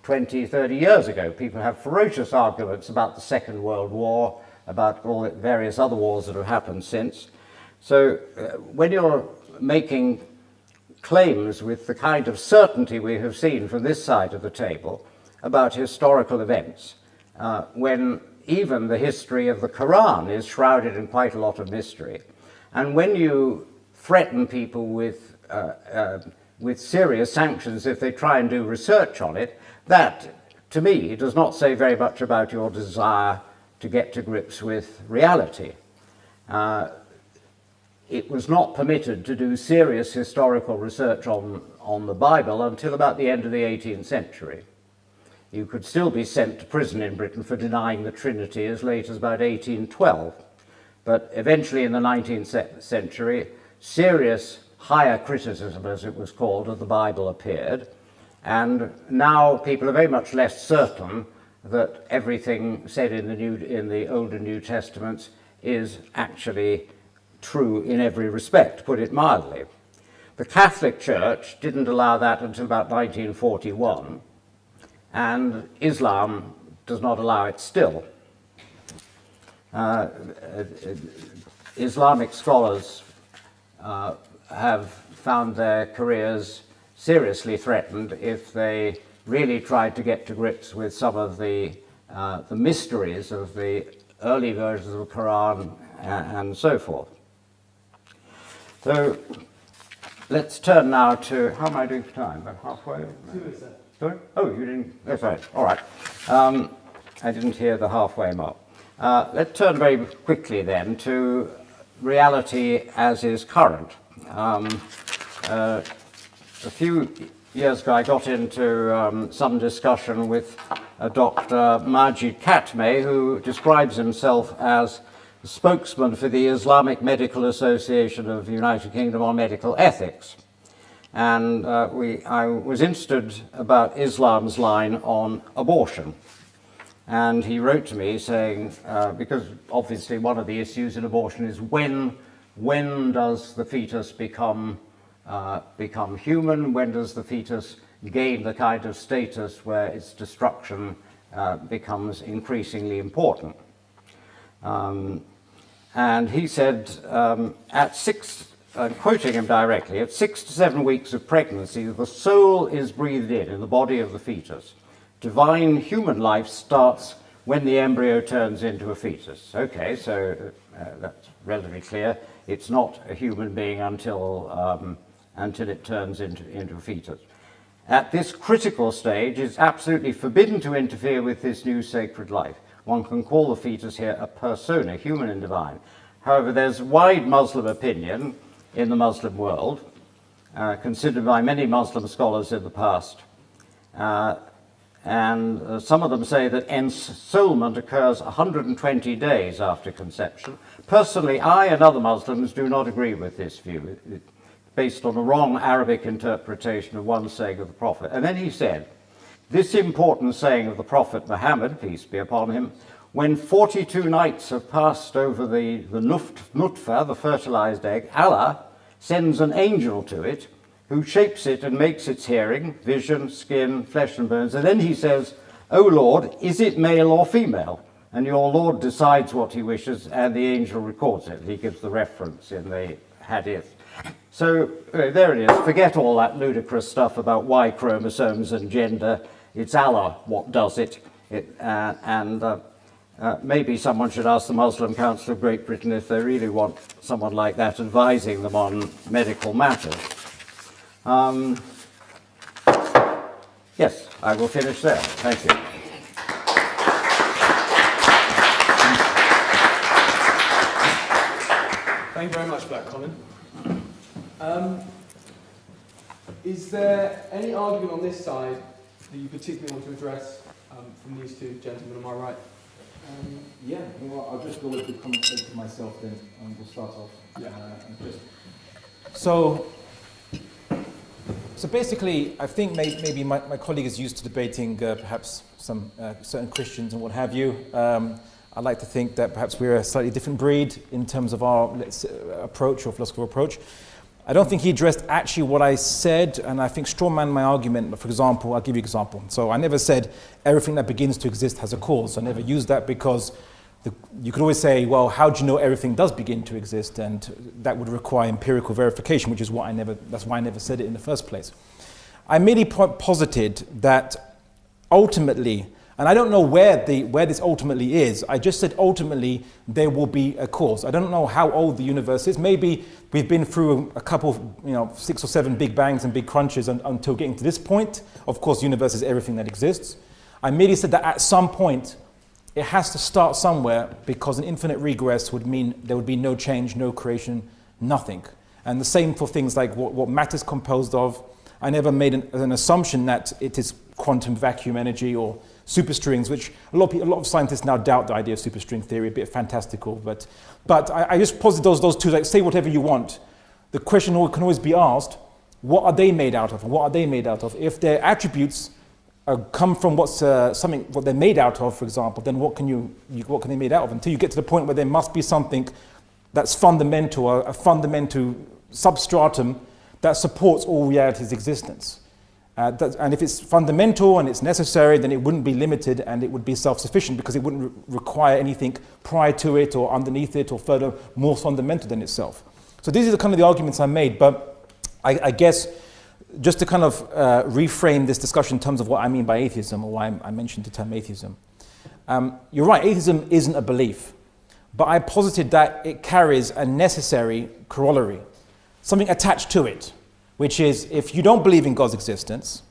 20, 30 years ago. People have ferocious arguments about the Second World War, about all the various other wars that have happened since. So when you're making claims with the kind of certainty we have seen from this side of the table about historical events, when even the history of the Quran is shrouded in quite a lot of mystery, and when you threaten people with serious sanctions if they try and do research on it, that, to me, does not say very much about your desire to get to grips with reality. It was not permitted to do serious historical research on the Bible until about the end of the 18th century. You could still be sent to prison in Britain for denying the Trinity as late as about 1812. But eventually in the 19th century, serious higher criticism, as it was called, of the Bible appeared. And now people are very much less certain that everything said in the Old and New Testaments is actually true in every respect, to put it mildly. The Catholic Church didn't allow that until about 1941, and Islam does not allow it still. Islamic scholars have found their careers seriously threatened if they really tried to get to grips with some of the mysteries of the early versions of the Quran and so forth. So let's turn now to, how am I doing for time? About halfway? Sorry? Oh, you didn't, that's right, all right. I didn't hear the halfway mark. Let's turn very quickly then to reality as is current. A few years ago I got into some discussion with Dr. Majid Katme, who describes himself as the spokesman for the Islamic Medical Association of the United Kingdom on medical ethics. And I was interested about Islam's line on abortion. And he wrote to me saying, because obviously one of the issues in abortion is when does the fetus become human? When does the fetus gain the kind of status where its destruction becomes increasingly important? And he said, quoting him directly, at 6 to 7 weeks of pregnancy, the soul is breathed in the body of the fetus. Divine human life starts when the embryo turns into a fetus. Okay, so that's relatively clear. It's not a human being until it turns into a fetus. At this critical stage, it's absolutely forbidden to interfere with this new sacred life. One can call the fetus here a persona, human and divine. However, there's wide Muslim opinion in the Muslim world, considered by many Muslim scholars in the past. And some of them say that ensoulment occurs 120 days after conception. Personally, I and other Muslims do not agree with this view, based on a wrong Arabic interpretation of one saying of the Prophet. And then he said, this important saying of the Prophet Muhammad, peace be upon him, when 42 nights have passed over the nutfa, the fertilized egg, Allah sends an angel to it, who shapes it and makes its hearing, vision, skin, flesh and bones. And then he says, O Lord, is it male or female? And your Lord decides what he wishes, and the angel records it. He gives the reference in the hadith. So there it is. Forget all that ludicrous stuff about Y chromosomes and gender. It's Allah what does it. Maybe someone should ask the Muslim Council of Great Britain if they really want someone like that advising them on medical matters. Yes, I will finish there. Thank you. Thank you very much for that, Colin. Is there any argument on this side that you particularly want to address from these two gentlemen on my right? Yeah, well, I'll just go with the conversation myself then, and we'll start off. Yeah. So basically, I think maybe my colleague is used to debating perhaps some certain Christians and what have you. I like to think that perhaps we're a slightly different breed in terms of our approach or philosophical approach. I don't think he addressed actually what I said, and I think strawman my argument. For example, I'll give you an example. So I never said everything that begins to exist has a cause. I never used that because you could always say, well, how do you know everything does begin to exist? And that would require empirical verification, which is that's why I never said it in the first place. I merely posited that ultimately, and I don't know where this ultimately is, I just said ultimately there will be a cause. I don't know how old the universe is. Maybe we've been through a couple of, 6 or 7 big bangs and big crunches until getting to this point. Of course, the universe is everything that exists. I merely said that at some point, it has to start somewhere, because an infinite regress would mean there would be no change, no creation, nothing. And the same for things like what matter is composed of. I never made an assumption that it is quantum vacuum energy or superstrings, which a lot of scientists now doubt the idea of superstring theory, a bit fantastical. But I just posit those two, like, say whatever you want. The question can always be asked, what are they made out of? What are they made out of? If their attributes come from what they're made out of, for example, then what can they made out of? Until you get to the point where there must be something that's fundamental, a fundamental substratum that supports all reality's existence. And if it's fundamental and it's necessary, then it wouldn't be limited and it would be self-sufficient, because it wouldn't require anything prior to it or underneath it or further more fundamental than itself. So these are the kind of the arguments I made, but I guess just to kind of reframe this discussion in terms of what I mean by atheism, or why I mentioned the term atheism. You're right, atheism isn't a belief, but I posited that it carries a necessary corollary, something attached to it, which is, if you don't believe in God's existence,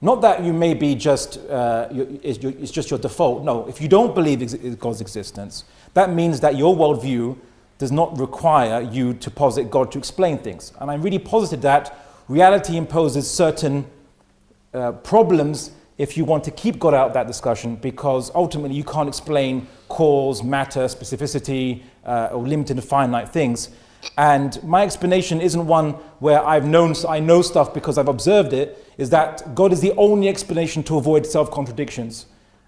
not that you may be just, it's just your default. No, if you don't believe in God's existence, that means that your worldview does not require you to posit God to explain things. And I really posited that reality imposes certain problems if you want to keep God out of that discussion, because ultimately you can't explain cause, matter, specificity, or limited and finite things. And my explanation isn't one where I know stuff because I've observed it, is that God is the only explanation to avoid self-contradictions.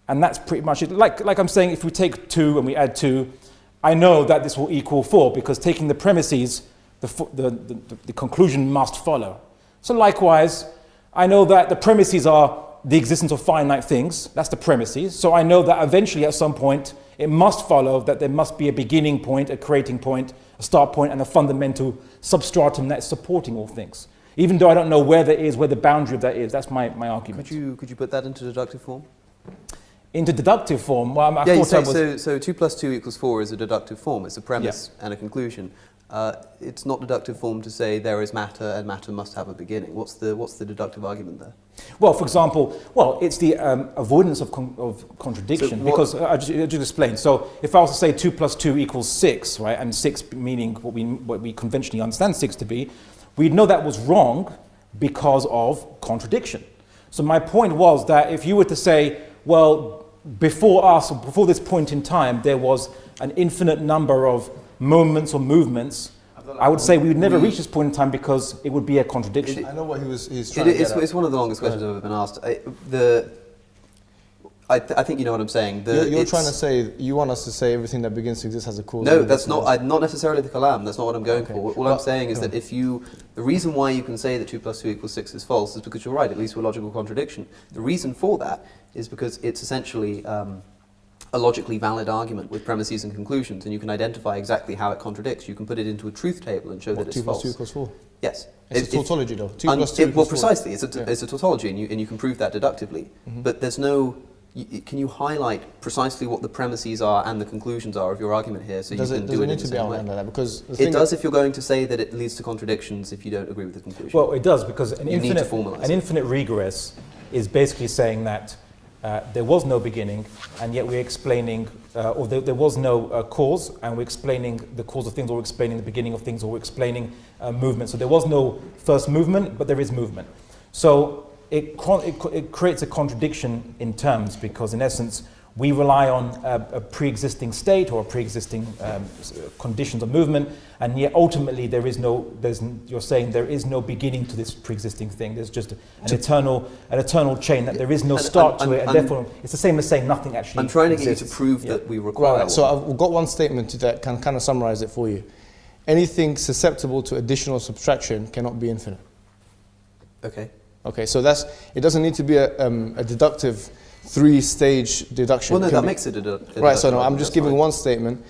And that's pretty much it. Like I'm saying, if we take 2 and we add 2, I know that this will equal 4, because taking the premises, the conclusion must follow. So likewise, I know that the premises are the existence of finite things. That's the premises. So I know that eventually at some point, it must follow that there must be a beginning point, a creating point, a start point, and a fundamental substratum that's supporting all things. Even though I don't know where that is, where the boundary of that is, that's my argument. Could you put that into deductive form? Into deductive form, well, I Yeah, thought I was... so 2 plus 2 equals 4 is a deductive form. It's a premise and a conclusion. It's not deductive form to say there is matter and matter must have a beginning. What's the deductive argument there? Well, for example, it's the avoidance of contradiction, because I just explained. So if I was to say 2 plus 2 equals 6, right, and 6 meaning what we conventionally understand 6 to be, we'd know that was wrong because of contradiction. So my point was that if you were to say, well, before us, or before this point in time, there was an infinite number of moments or movements, I would say we would never reach this point in time because it would be a contradiction. I know what he's trying to get at. It's one of the longest questions I've ever been asked. I think you know what I'm saying. You're trying to say, you want us to say everything that begins to exist has a cause. No, that's not. Not necessarily the kalam. That's not what I'm going for. All I'm saying is that the reason why you can say that 2 plus 2 equals 6 is false is because you're right. It leads to a logical contradiction. The reason for that is because it's essentially a logically valid argument with premises and conclusions, and you can identify exactly how it contradicts. You can put it into a truth table and show that it's false. 2 plus 2 equals 4. Yes. It's a tautology, though. 2 plus 2 equals 4. Well, precisely. It's a tautology, and you can prove that deductively. But there's no... Can you highlight precisely what the premises are and the conclusions are of your argument here, so you can do it in the same way? Because it does if you're going to say that it leads to contradictions if you don't agree with the conclusion. Well, it does, because an need to formalize it. infinite regress is basically saying that there was no beginning, and yet we're explaining, or there was no cause, and we're explaining the cause of things, or we're explaining the beginning of things, or we're explaining movement. So there was no first movement, but there is movement. So it creates a contradiction in terms, because in essence we rely on a pre-existing state or pre-existing conditions of movement, and yet ultimately you're saying there is no beginning to this pre-existing thing. There's just an eternal chain, that there is no start to it, and therefore it's the same as saying nothing actually I'm trying to exists. get you to prove that we require Right, so I've got one statement that can kind of summarize it for you. Anything susceptible to addition or subtraction cannot be infinite. Okay, so it doesn't need to be a deductive 3-stage deduction. Well, no, that makes it a deductive. Right, so no, I'm just giving one statement.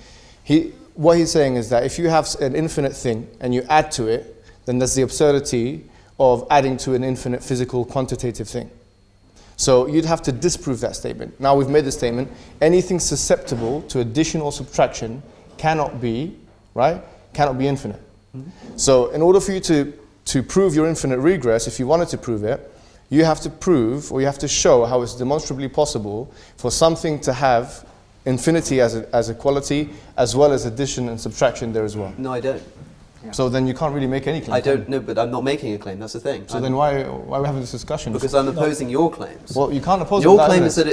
What he's saying is that if you have an infinite thing and you add to it, then there's the absurdity of adding to an infinite physical quantitative thing. So you'd have to disprove that statement. Now we've made the statement, anything susceptible to addition or subtraction cannot be infinite. So in order for you to prove your infinite regress, if you wanted to prove it, you have to prove, or you have to show how it's demonstrably possible for something to have infinity as a quality, as well as addition and subtraction there as well. No, I don't. So then you can't really make any claim. I don't know, but I'm not making a claim. That's the thing. So then why are we having this discussion? Because I'm opposing your claims. Well, you can't oppose your claim is that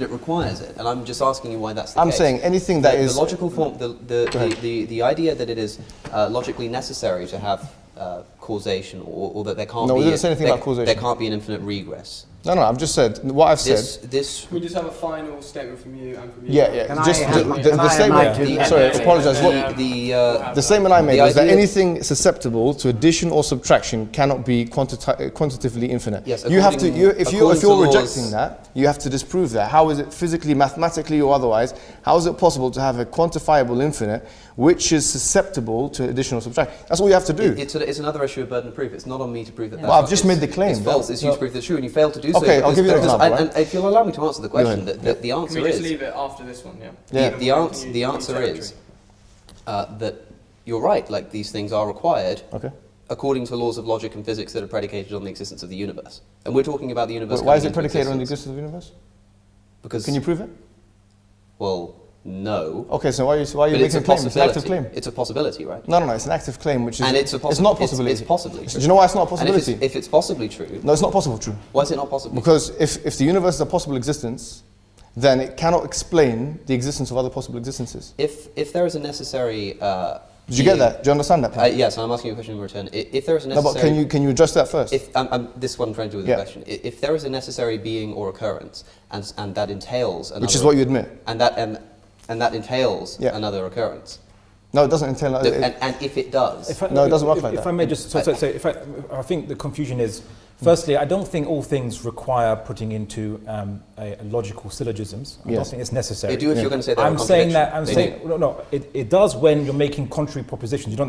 it requires it, and I'm just asking you why that's the case. I'm saying anything that is the logical form, the idea that it is logically necessary to have causation, or that there can't No, be. we didn't say anything about causation. There can't be an infinite regress. No, I've just said what I've said. Can we just have a final statement from you and from you? Yeah. The statement. Sorry, apologise. The statement I made was that anything susceptible to addition or subtraction cannot be quantitatively infinite. Yes. You have to. If you're rejecting that, you have to disprove that. How is it physically, mathematically, or otherwise? How is it possible to have a quantifiable infinite which is susceptible to addition or subtraction? That's all you have to do. It's another issue of burden of proof. It's not on me to prove that. Well, I've just made the claim. It's false. It's you to prove that's true, and you failed to do so. Okay, I'll give you an example. And if you'll allow me to answer the question, the answer is... Can we just leave it after this one, yeah? The answer is that you're right, like these things are required according to laws of logic and physics that are predicated on the existence of the universe. And we're talking about the universe... Why is it predicated on the existence of the universe? Because... Can you prove it? Well, no. Okay, so why are you making a claim? It's an active claim. It's a possibility, right? No, it's an active claim, which is... And it's not possibility. It's possibly true. Do you know why it's not a possibility? And if it's possibly true... No, it's not possible true. Why is it not possible? Because if the universe is a possible existence, then it cannot explain the existence of other possible existences. If there is a necessary Did you get that? Do you understand that part? Yes, I'm asking you a question in return. If there is a No, but necessary... can you address that first? This is what I'm trying to do with the question. If there is a necessary being or occurrence, and that entails another... Which is what you admit. And that entails another occurrence. No, it doesn't entail... and if it does... No, it doesn't work like that. If I may just... I think the confusion is... Firstly, I don't think all things require putting into a logical syllogisms. I don't think it's necessary. They do if you're going to say there are it does when you're making contrary propositions.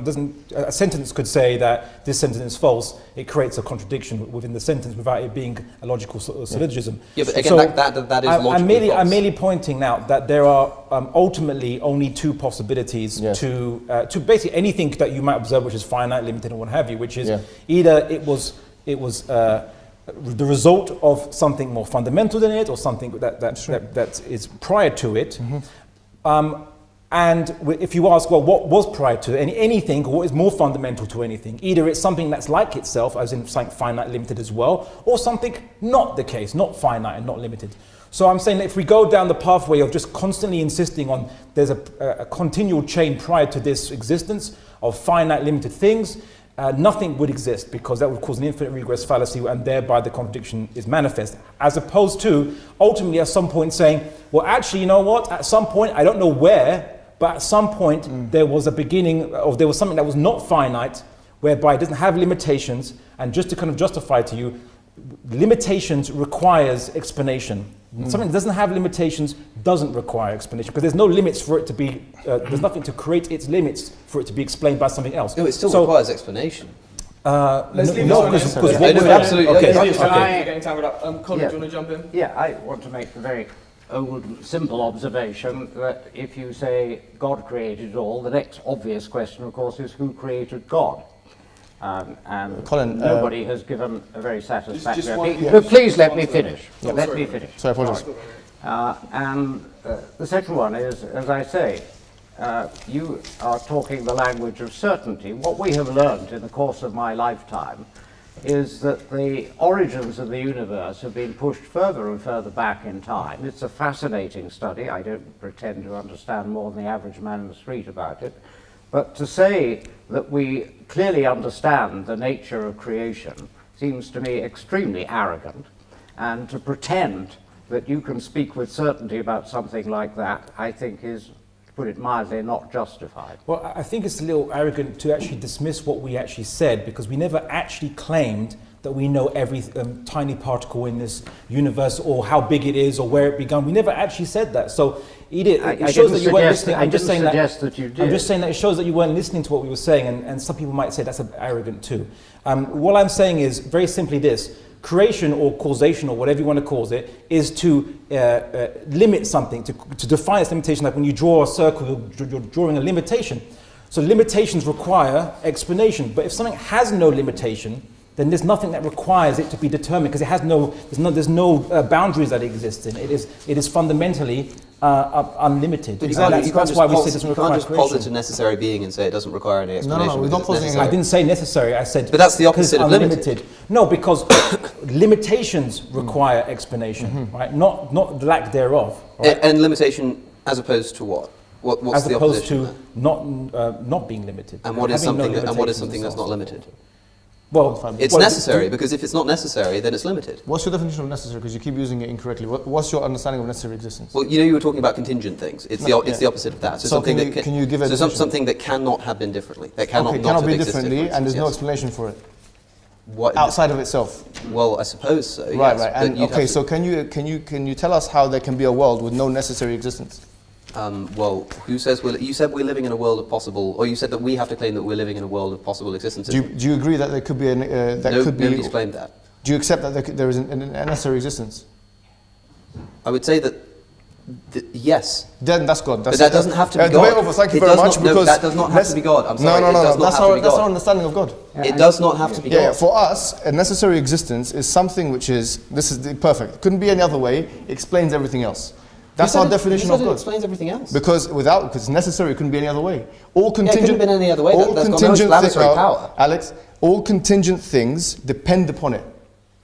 A sentence could say that this sentence is false. It creates a contradiction within the sentence without it being a logical syllogism. Yeah, but again, that is logically false. I'm merely pointing out that there are ultimately only two possibilities to basically anything that you might observe which is finite, limited, and what have you, which is either it was the result of something more fundamental than it, or something that is prior to it. And if you ask, well, what was prior to anything, or what is more fundamental to anything? Either it's something that's like itself, as in something finite, limited as well, or something not the case, not finite and not limited. So I'm saying that if we go down the pathway of just constantly insisting on there's a continual chain prior to this existence of finite, limited things, nothing would exist, because that would cause an infinite regress fallacy, and thereby the contradiction is manifest. As opposed to ultimately at some point saying, well, actually, you know what? At some point, I don't know where, but at some point there was a beginning, or there was something that was not finite, whereby it doesn't have limitations, and just to kind of justify to you, limitations requires explanation. Something that doesn't have limitations doesn't require explanation, because there's no limits for it to be, there's nothing to create its limits for it to be explained by something else. No, it still requires explanation. Let's leave because absolutely. Getting tangled up. Colin, do you want to jump in? Yeah, I want to make the very old, simple observation that if you say God created it all, the next obvious question, of course, is who created God? And Colin, nobody has given a very satisfactory... But please let me finish. Let me finish. Sorry, apologies. And the second one is, as I say, you are talking the language of certainty. What we have learned in the course of my lifetime is that the origins of the universe have been pushed further and further back in time. It's a fascinating study. I don't pretend to understand more than the average man in the street about it. But to say that we clearly understand the nature of creation seems to me extremely arrogant, and to pretend that you can speak with certainty about something like that, I think is, to put it mildly, not justified. Well, I think it's a little arrogant to actually dismiss what we actually said, because we never actually claimed that we know every tiny particle in this universe, or how big it is, or where it began. We never actually said that. So it shows that you weren't listening. I'm just saying that you did. I'm just saying that it shows that you weren't listening to what we were saying, and some people might say that's arrogant too. What I'm saying is very simply this: creation or causation, or whatever you want to call it, is to limit something, to define its limitation. Like when you draw a circle, you're drawing a limitation. So limitations require explanation. But if something has no limitation, then there's nothing that requires it to be determined, because it has there's no boundaries that it exists in. It is fundamentally unlimited. But that's why we say it doesn't require creation. You can't just posit a necessary being and say it doesn't require any explanation. No, we're not positing. I didn't say necessary. I said. But that's the opposite of limited. No, because limitations require explanation, right? Not the lack thereof. Right? And limitation as opposed to what? What's the opposition? As opposed to not being limited. And what is something that's not limited? Well, it's necessary, because if it's not necessary, then it's limited. What's your definition of necessary? Because you keep using it incorrectly. What's your understanding of necessary existence? Well, you were talking about contingent things. It's the opposite of that. So something can you give a something that cannot have been differently. That cannot be differently, and there's no explanation for it. What outside of itself? Well, I suppose so. Right, yes, right. And okay, so can you tell us how there can be a world with no necessary existence? Well, who says you said we're living in a world of possible, or you said that we have to claim that we're living in a world of possible existence. Do you agree that there could be nobody's claimed that. Do you accept that there is a necessary existence? I would say that yes. Then that's God. But that doesn't have to be God. Over. Thank you very much. Because that does not have to be God. I'm sorry. No. That's our understanding of God. It does not have to be God. Yeah, for us, a necessary existence is something which is perfect. It couldn't be any other way. It explains everything else. That's our definition of God. It explains everything else. Because it's necessary, it couldn't be any other way. All contingent. It couldn't have been any other way. That's got no explanatory power. Alex, all contingent things depend upon it.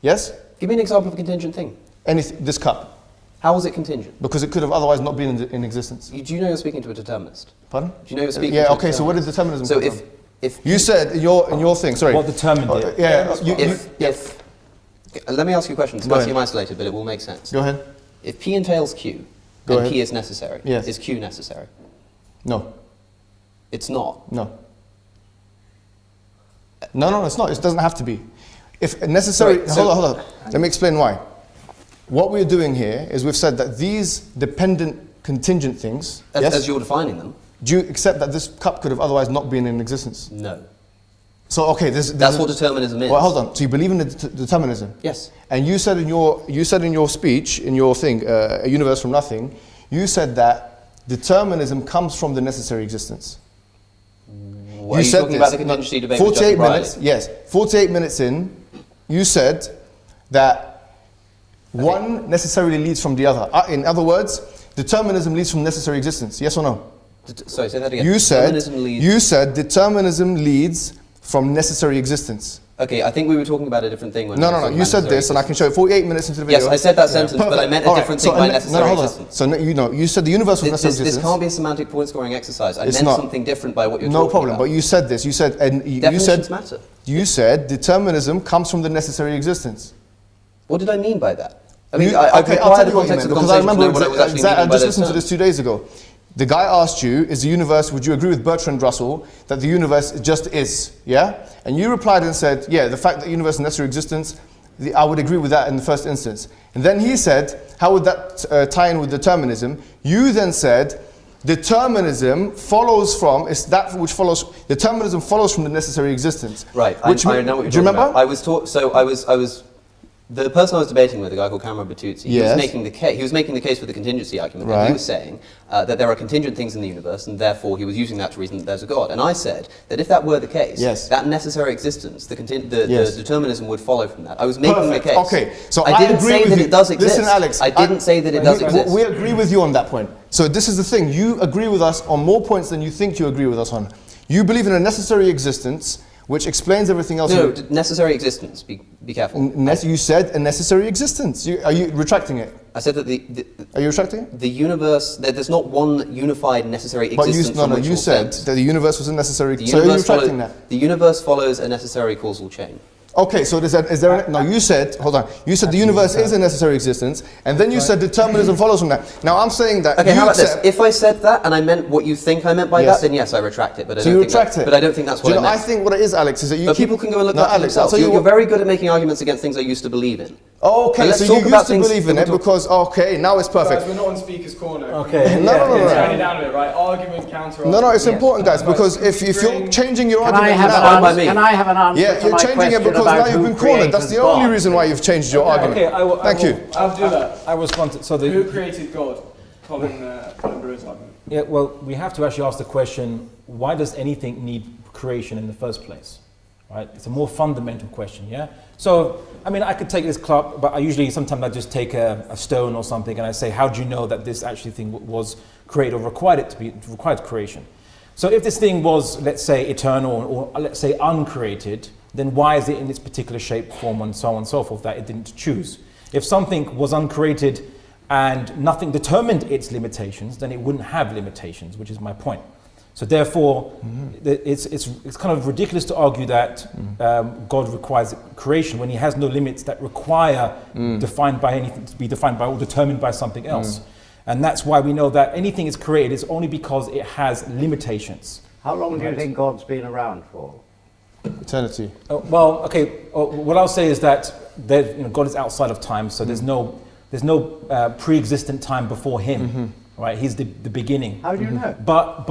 Yes? Give me an example of a contingent thing. This cup. How was it contingent? Because it could have otherwise not been in existence. Do you know you're speaking to a determinist? Pardon? Do you know you're speaking Yeah, to a okay, so what did determinism So come from? if You said in your thing, sorry. What determined it? Let me ask you a question. This Go might ahead. seem isolated, but it will make sense. Go ahead. If P entails Q, Go and ahead. P is necessary, Yes. is Q necessary? No. It's not. No. No, it's not. It doesn't have to be. If necessary, Right, so- hold on. Let me explain why. What we're doing here is we've said that these dependent contingent things, As you're defining them, do you accept that this cup could have otherwise not been in existence? no. So, okay, That's what determinism is. Well, hold on. So you believe in determinism? Yes. And you said in your speech, in your thing, A Universe from Nothing, you said that determinism comes from the necessary existence. Are you talking about the contingency debate with 48 Justin minutes, Riley? yes. 48 minutes in, you said that one necessarily leads from the other. In other words, determinism leads from necessary existence. Yes or no? Sorry, say that again. You said Determinism leads- determinism leads from necessary existence. Okay, I think we were talking about a different thing when No, we were no. talking You about said necessary this, and I can show you 48 minutes into the video. Yes, I said that sentence, but I meant a All right, different so thing by no, necessary hold on. existence. So you said the universe was necessary This existence. can't be a semantic point scoring exercise. I It's meant not. something different by what you're No talking problem, about. but you said this. You said Definitions matter. You said determinism comes from the necessary existence. What did I mean by that? I mean, You- I okay, require I'll tell the you what you context meant, of the because I conversation to know remember what I was actually I meaning by just those listened to terms. this 2 days ago. The guy asked you, is the universe, would you agree with Bertrand Russell that the universe just is, yeah? And you replied and said, yeah, the fact that the universe is necessary existence, I would agree with that in the first instance. And then he said, how would that tie in with determinism? You then said, determinism follows from, it's that which follows, determinism follows from the necessary existence. Right, Which I know what you're do you talking remember? about. I was the person I was debating with, a guy called Cameron Bertuzzi, he Yes. was making the case for the contingency argument. And Right. he was saying that there are contingent things in the universe, and therefore he was using that to reason that there's a God. And I said that if that were the case, Yes. that necessary existence, the Yes. determinism would follow from that. I was making Perfect. the case. Okay, so I didn't agree say with that you. it does exist. Listen, Alex, I didn't say that it does exist. We agree with you on that point. So this is the thing. You agree with us on more points than you think you agree with us on. You believe in a necessary existence, which explains everything else. No, necessary existence. Be careful. You said a necessary existence. Are you retracting it? I said that Are you retracting it? the universe, there's not one unified necessary But existence. from which you all said stems. that the universe was a necessary. The So are you universe retracting that? The universe follows a necessary causal chain. Okay, so is there? No, you said. Hold on. You said the universe is a necessary existence, and then you said determinism follows from that. Now I'm saying that. Okay, you how about accept, this? If I said that and I meant what you think I meant by Yes. that, then yes, I retract it. But I So don't you think retract that, it. But I don't think that's Do what you know, I I meant. think what it is, Alex, is that you. But people can go and look no, that up Alex, I'll themselves. tell you You're what. very good at making arguments against things I used to believe in. Okay, Let's so talk you about used to things believe in that it we because okay, now it's perfect. Guys, we're not on speaker's corner. Okay. No, no, no, no. Turn it down a bit, right? Argument, counter. No, it's Yes. important, guys, because if you're changing your Can I argument have Fine now, by me. Can I have an answer yeah, to you're my changing it question because about now you've who been cornered. That's created the only God? reason why you've changed your argument. Okay, Thank you. Abdullah, I respond to, so who the, created God? Colin Brewer's argument. yeah, well, we have to actually ask the question, why does anything need creation in the first place? Right? It's a more fundamental question, yeah? So, I mean, I could take this club, but sometimes I just take a stone or something and I say, how do you know that this actually thing was created or required creation? So if this thing was, let's say, eternal or let's say uncreated, then why is it in its particular shape, form, and so on and so forth that it didn't choose? If something was uncreated and nothing determined its limitations, then it wouldn't have limitations, which is my point. So therefore, it's kind of ridiculous to argue that God requires creation when he has no limits that require defined by anything to be defined by or determined by something else. And that's why we know that anything is created is only because it has limitations. How long do you think God's been around for? Eternity. Well, okay. What I'll say is that God is outside of time, so there's no pre-existent time before him. Right, he's the beginning. How do you know? But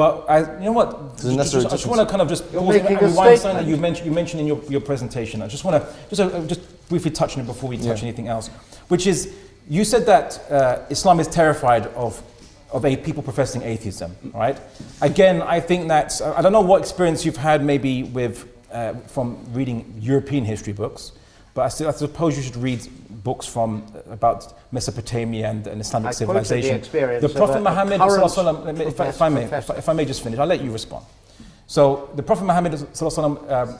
you know what? I just want to kind of just You're pause making and a rewind something statement. that you mentioned in your presentation. I just want to just briefly touch on it before we touch anything else, which is you said that Islam is terrified of people professing atheism. Right? Again, I think that I don't know what experience you've had maybe with from reading European history books, but I suppose you should read books about Mesopotamia and Islamic civilization. The experience The Prophet of a Muhammad, current if I may just finish, I'll let you respond. So the Prophet Muhammad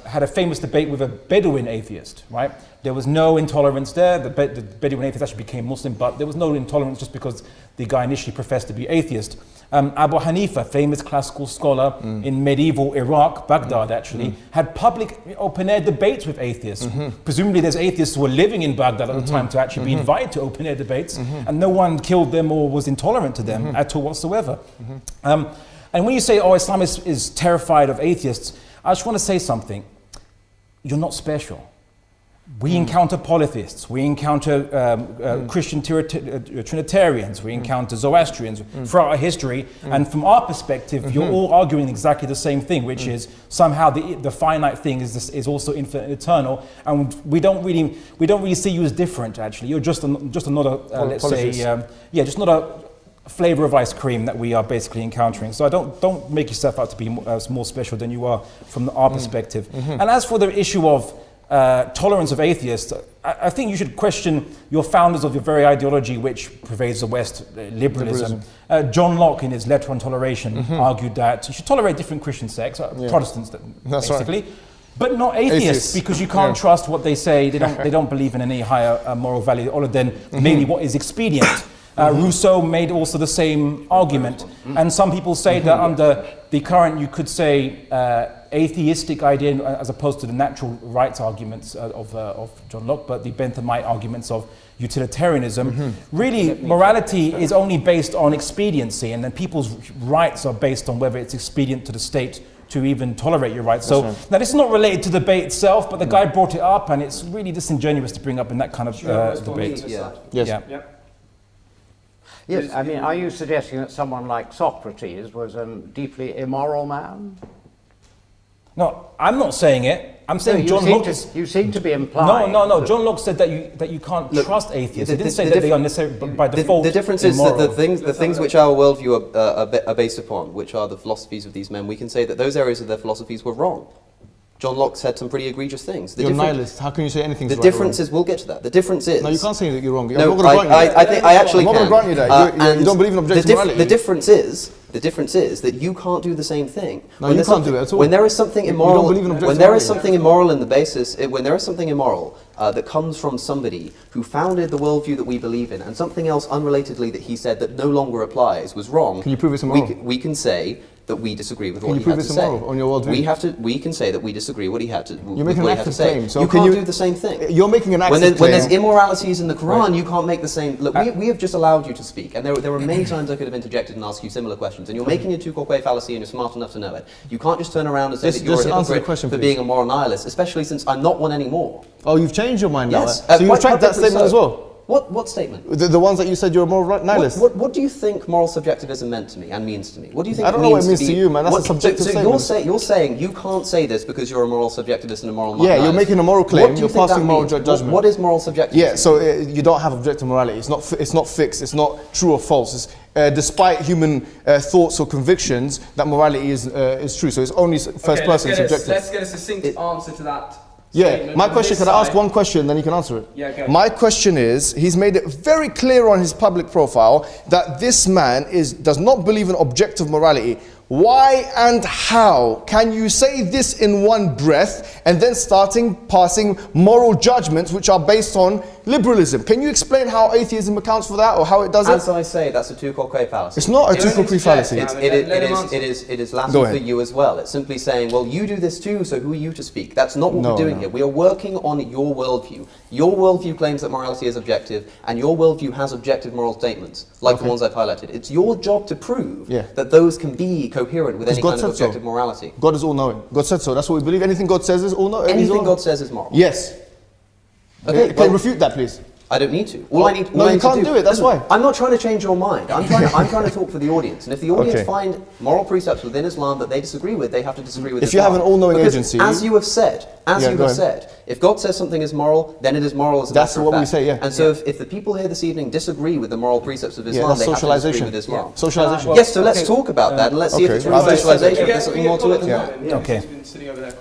had a famous debate with a Bedouin atheist, right? There was no intolerance there. The Bedouin atheist actually became Muslim, but there was no intolerance just because the guy initially professed to be atheist. Abu Hanifa, famous classical scholar in medieval Iraq, Baghdad actually, had public open-air debates with atheists. Presumably there's atheists who were living in Baghdad at the time to actually be invited to open-air debates, and no one killed them or was intolerant to them at all whatsoever. And when you say, oh, Islam is terrified of atheists, I just want to say something. You're not special. We encounter polytheists, we encounter Christian Trinitarians, we encounter Zoroastrians throughout our history, and from our perspective, you're all arguing exactly the same thing, which is somehow the finite thing is also infinite and eternal, and we don't really see you as different. Actually, you're just another let's say just not a flavor of ice cream that we are basically encountering. So don't make yourself out to be more special than you are from our perspective. And as for the issue of tolerance of atheists, I think you should question your founders of your very ideology which pervades the West, liberalism. John Locke, in his Letter on Toleration, argued that you should tolerate different Christian sects, Protestants basically, but not atheists, because you can't trust what they say. They don't believe in any higher moral value other than maybe what is expedient. Rousseau made also the same argument, and some people say that under the current, you could say, atheistic idea as opposed to the natural rights arguments of John Locke, but the Benthamite arguments of utilitarianism. Really, morality is only based on expediency, and then people's rights are based on whether it's expedient to the state to even tolerate your rights. So now this is not related to the debate itself, but the guy brought it up, and it's really disingenuous to bring up in that kind of debate. Yes, I mean, are you suggesting that someone like Socrates was a deeply immoral man? No, I'm not saying it. I'm saying No, John Locke. You seem to be implying. No. John Locke said that you can't trust atheists. He didn't say that they are necessarily by default. The difference is that the things which our worldview are based upon, which are the philosophies of these men, we can say that those areas of their philosophies were wrong. John Locke said some pretty egregious things. You're a nihilist. How can you say anything's right? The difference is, we'll get to that. The difference is... No, you can't say that you're wrong. No, I'm not going to grant you that. I actually I'm not going to grant you that. You don't believe in objective morality. The difference is that you can't do the same thing. No, you can't do it at all. When there is something immoral... You don't believe in objective when there is something immoral in the basis... When there is something immoral that comes from somebody who founded the worldview that we believe in, and something else unrelatedly that he said that no longer applies was wrong... Can you prove it's immoral? We can say that we disagree with what he had to say. Can you prove it's immoral on your worldview? We can say that we disagree what he had to. You're making an active claim. So you can't do the same thing. You're making an active claim. When there's immoralities in the Quran, you can't make the same. Look, we have just allowed you to speak, and there were many times I could have interjected and asked you similar questions, and you're making a two-quoque fallacy, and you're smart enough to know it. You can't just turn around and say that you're a hypocrite for being a moral nihilist, especially since I'm not one anymore. Oh, you've changed your mind now. Yes. So you retract that statement as well. What statement? The ones that you said you're a moral nihilist. What do you think moral subjectivism meant to me and means to me? What do you think? I don't know what it means to you, man. That's a subjective statement. So you're saying you can't say this because you're a moral subjectivist and a moral nihilist. Yeah, you're making a moral claim. You're passing moral judgment. What is moral subjectivism? Yeah, so you don't have objective morality. It's not fixed. It's not true or false. Despite human thoughts or convictions, that morality is true. So it's only first person subjective. Let's get a succinct answer to that. Yeah, my question, can I ask one question, then you can answer it? Yeah, go. My question is, he's made it very clear on his public profile that this man does not believe in objective morality. Why and how can you say this in one breath and then passing moral judgments which are based on liberalism? Can you explain how atheism accounts for that, or how it does it? As I say, that's a two-quoque fallacy. It's not a two-quoque fallacy. It is Latin for you as well. It's simply saying, well, you do this too, so who are you to speak? That's not what we're doing here. We are working on your worldview. Your worldview claims that morality is objective, and your worldview has objective moral statements, like the ones I've highlighted. It's your job to prove that those can be coherent with any kind of objective morality. God is all-knowing. God said so. That's what we believe. Anything God says is all-knowing. Anything God says is moral. Yes. Okay, can you refute that, please? I don't need to. All I need no, you can't do it. That's why. I'm not trying to change your mind. I'm trying to talk for the audience. And if the audience find moral precepts within Islam that they disagree with, they have to disagree with Islam. If you have an all-knowing agency, as you have said, if God says something is moral, then it is moral as a matter of fact. That's what we say. Yeah. And so if the people here this evening disagree with the moral precepts of Islam, they have to disagree with Islam. Socialization. Yes. So let's talk about that and let's see if it's real socialization. If there's something more to it than that. Okay.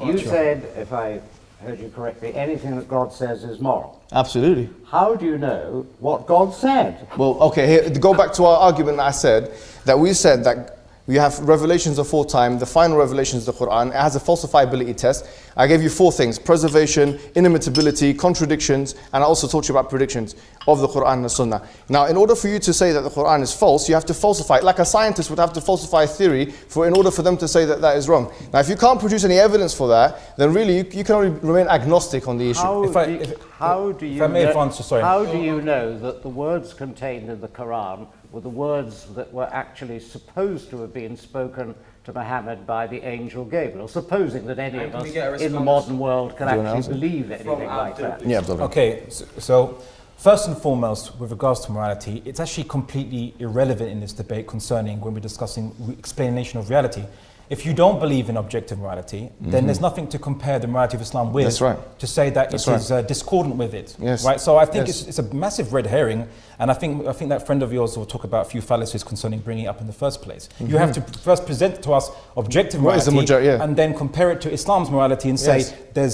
You said, if I heard you correctly, anything that God says is moral. Absolutely. How do you know what God said? Well, okay, here, go back to our argument that I said, that we said that We have revelations aforetime. The final revelation is the Quran. It has a falsifiability test. I gave you 4 things: preservation, inimitability, contradictions, and I also taught you about predictions of the Quran and the Sunnah. Now, in order for you to say that the Quran is false, you have to falsify it. Like a scientist would have to falsify a theory in order for them to say that that is wrong. Now, if you can't produce any evidence for that, then really you can only remain agnostic on the issue. How do you know that the words contained in the Quran were the words that were actually supposed to have been spoken to Muhammad by the angel Gabriel, supposing that any of us in the modern world can actually believe anything like that? Yeah, Abdullah. Okay, so first and foremost, with regards to morality, it's actually completely irrelevant in this debate concerning when we're discussing explanation of reality. If you don't believe in objective morality, then there's nothing to compare the morality of Islam with. That's right. To say that it is discordant with it. Yes. Right. So I think it's a massive red herring, and I think that friend of yours will talk about a few fallacies concerning bringing it up in the first place. You have to first present to us objective morality, and then compare it to Islam's morality and say they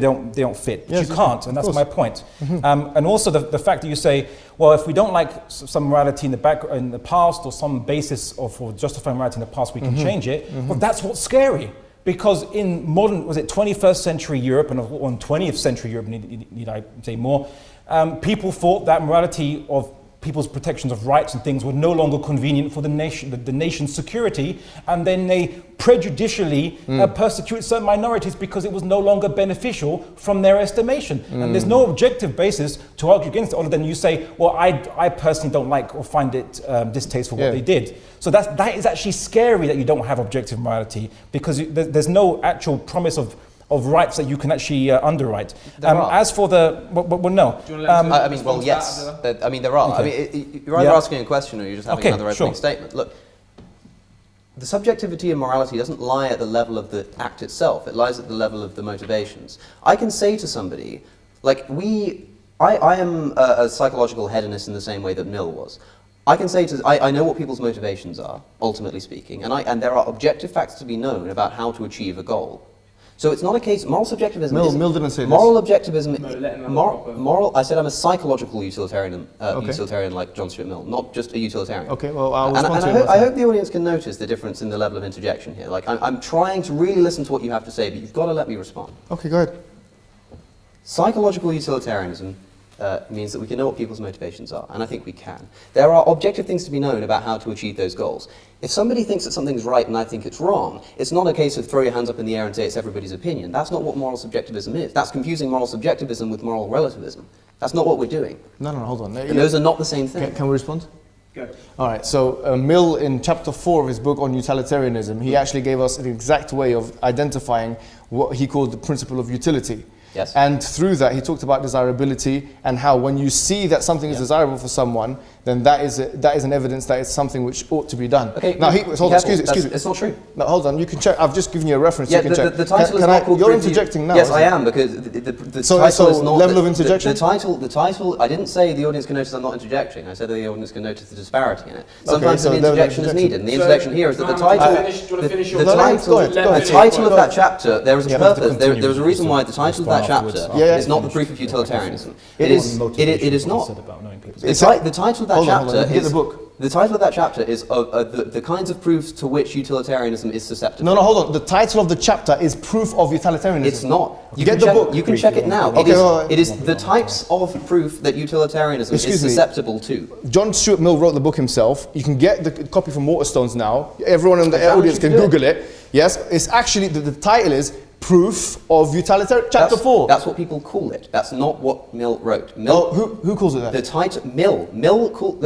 don't fit. But you can't, and that's my point. And also the fact that you say, well, if we don't like some morality in the past, or some basis for justifying morality in the past, we can change it. Well, that's what's scary. Because in modern, 21st century Europe, and on 20th century Europe, need I say more, people thought that morality of people's protections of rights and things were no longer convenient for the nation's security, and then they prejudicially persecuted certain minorities because it was no longer beneficial from their estimation. And there's no objective basis to argue against it, other than you say, well, I personally don't like or find it distasteful what they did. So that is actually scary, that you don't have objective morality, because there's no actual promise of rights that you can actually underwrite. As for the, no. I mean, well, yes. I mean, there are. Okay. I mean, you're either asking a question or you're just having another opening statement. Look, the subjectivity of morality doesn't lie at the level of the act itself. It lies at the level of the motivations. I can say to somebody, like I am a psychological hedonist in the same way that Mill was. I can say I know what people's motivations are, ultimately speaking, and there are objective facts to be known about how to achieve a goal. So it's not a case. Moral subjectivism. Mill didn't say moral objectivism. Moral. I said I'm a psychological utilitarian, utilitarian like John Stuart Mill, not just a utilitarian. Okay. Well, I hope the audience can notice the difference in the level of interjection here. Like I'm trying to really listen to what you have to say, but you've got to let me respond. Okay, go ahead. Psychological utilitarianism means that we can know what people's motivations are, and I think we can. There are objective things to be known about how to achieve those goals. If somebody thinks that something's right and I think it's wrong, it's not a case of throw your hands up in the air and say it's everybody's opinion. That's not what moral subjectivism is. That's confusing moral subjectivism with moral relativism. That's not what we're doing. No, hold on. And those are not the same thing. Can we respond? Go. All right, so Mill, in chapter 4 of his book on utilitarianism, he actually gave us an exact way of identifying what he called the principle of utility. Yes. And through that, he talked about desirability, and how when you see that something is desirable for someone, then that is an evidence that it's something which ought to be done. Okay. Now, excuse me. It's not true. No, hold on. You can check. I've just given you a reference. Yeah, you can check. The title is not called. You're interjecting now. Yes, I am, because the title is not. Level of interjection. The title. I didn't say the audience can notice I'm not interjecting. I said that the audience can notice the disparity in it. Sometimes an interjection is needed, and the interjection here is that the title. The title of that chapter. There is a purpose. There is a reason why the title of that chapter is not the proof of utilitarianism. It is not. The title of that chapter is. The title of that chapter is the kinds of proofs to which utilitarianism is susceptible. No, hold on. The title of the chapter is Proof of Utilitarianism. It's not. You get the book. You can check it now. It is the types of proof that utilitarianism is susceptible to. John Stuart Mill wrote the book himself. You can get the copy from Waterstones now. Everyone in the audience can Google it. Yes, it's actually, the title is Proof of Utilitarianism, chapter 4. That's what people call it. That's not what Mill wrote. Who calls it that? The title, Mill. Mill called,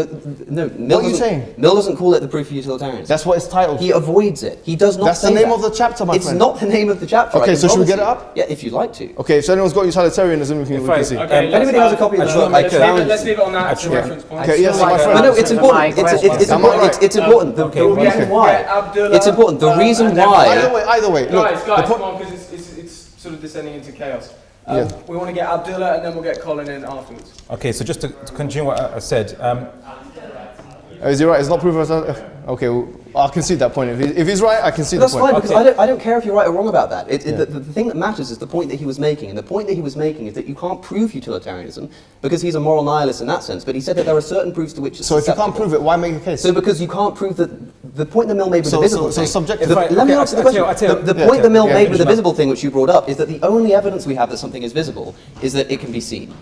no, What Mill are you saying? Mill doesn't call it the proof of utilitarianism. That's what it's titled. He avoids it. He does not That's say the name that. of the chapter, my friend. It's not the name of the chapter. Okay, so should we get it up? Yeah, if you'd like to. Okay, so anyone's got utilitarianism, we can see. Okay, if anybody has a copy of the book, let's leave it on that as a reference point. Okay, yes, my friend. No, it's important. It's important. The reason why. It's important. The reason why. Either way. Guys, come on, because it's sort of descending into chaos. We want to get Abdullah, and then we'll get Colin in afterwards. Okay, so just to continue what I said. Is he right? It's not proof of. Okay, well, I can see that point. If he's right, I can see That's the point. fine, because I don't care if you're right or wrong about that. The thing that matters is the point that he was making. And the point that he was making is that you can't prove utilitarianism because he's a moral nihilist in that sense. But he said that there are certain proofs to which it's So if you susceptible. can't prove it, why make a case? So because you can't prove that the point that Mill made with the visible thing. subjective. Let me answer the question. The point that Mill made with the visible thing, which you brought up, is that the only evidence we have that something is visible is that it can be seen.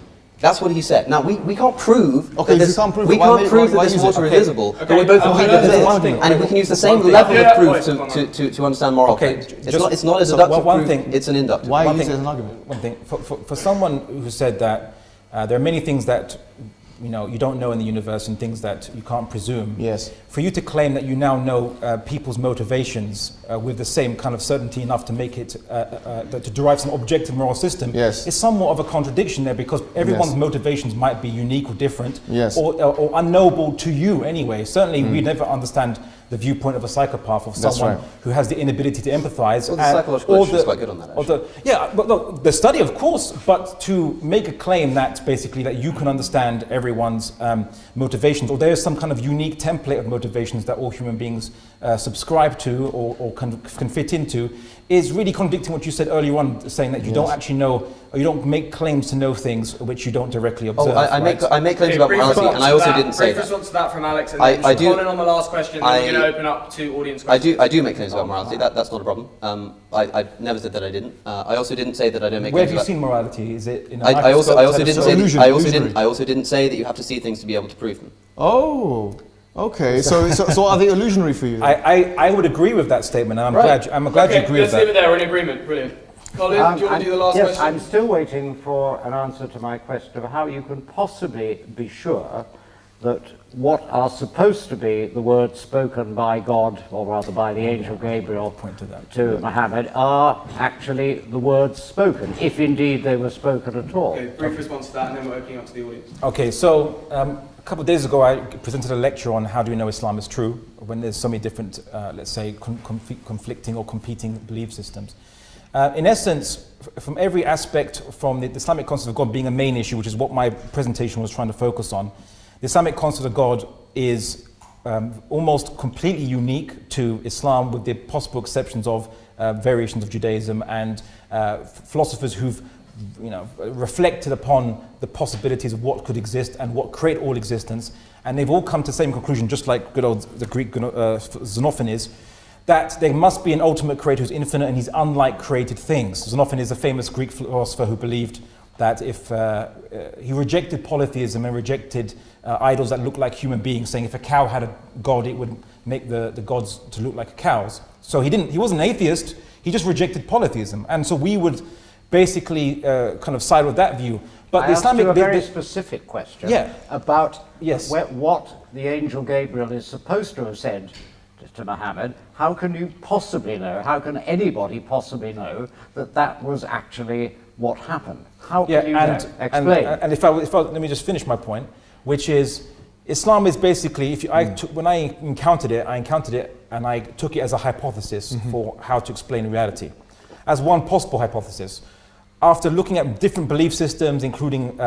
That's what he said. Now we can't prove. Okay, that you can't prove we it. can't prove that why this use it? water is visible. But we Okay, both agree that it is, one thing. and if we can use the same One thing. level Yeah, of proof point. to understand moral Okay, claims. just- It's not as so deductive one proof. thing- It's an inductive. Why One use it thing- as an argument? One thing, for someone who said that there are many things that you don't know in the universe and things that you can't presume. Yes. For you to claim that you now know people's motivations with the same kind of certainty enough to make it to derive some objective moral system Yes. is somewhat of a contradiction there, because everyone's Yes. motivations might be unique or different, Yes. or unknowable to you anyway. Certainly, we never understand the viewpoint of a psychopath, of That's someone right. who has the inability to empathize. Well, the psychological literature is quite good on that, actually. Yeah, but look, the study, of course, but to make a claim that basically that you can understand everyone's motivations, or there is some kind of unique template of motivations that all human beings subscribe to or can fit into, is really contradicting what you said earlier on, saying that you don't actually know, or you don't make claims to know things which you don't directly observe. I make claims about brief morality, response and I to also that. didn't say Brief that. response to that from Alex, and I then do- Colin on the last question, and then we're going to open up to audience questions. I do make claims about morality. That's not a problem. I never said that I didn't. I also didn't say that I don't make Where claims have you about. seen morality? Is it in a I also microscope didn't telescope? say. Illusion. I also didn't say that you have to see things to be able to prove them. Oh, okay. So are they illusionary for you? I would agree with that statement, and I'm Right. glad you agree with let's leave it that. there. We're in agreement. Brilliant. Colin, do you want to do the last yes, question? I'm still waiting for an answer to my question of how you can possibly be sure that what are supposed to be the words spoken by God, or rather by the angel Gabriel Point to that. to Muhammad, are actually the words spoken, if indeed they were spoken at all. Okay, brief response to that, and then we're opening up to the audience. Okay, so a couple of days ago I presented a lecture on how do we know Islam is true when there's so many different, let's say, conflicting or competing belief systems. In essence, from every aspect, from the Islamic concept of God being a main issue, which is what my presentation was trying to focus on, the Islamic concept of God is almost completely unique to Islam, with the possible exceptions of variations of Judaism and philosophers who've reflected upon the possibilities of what could exist and what create all existence, and they've all come to the same conclusion, just like good old the Greek Xenophon, that there must be an ultimate creator who's infinite and he's unlike created things. Xenophon is a famous Greek philosopher who believed that if he rejected polytheism and rejected idols that look like human beings, saying if a cow had a god, it would make the gods to look like cows. So he wasn't an atheist, he just rejected polytheism. And so we would basically kind of side with that view. But I the asked Islamic... you a very specific question about what the angel Gabriel is supposed to have said to Muhammad. How can you possibly know, how can anybody possibly know that that was actually what happened? How can you know? Explain. And if I let me just finish my point, which is Islam is basically, when I encountered it and I took it as a hypothesis for how to explain reality, as one possible hypothesis. After looking at different belief systems, including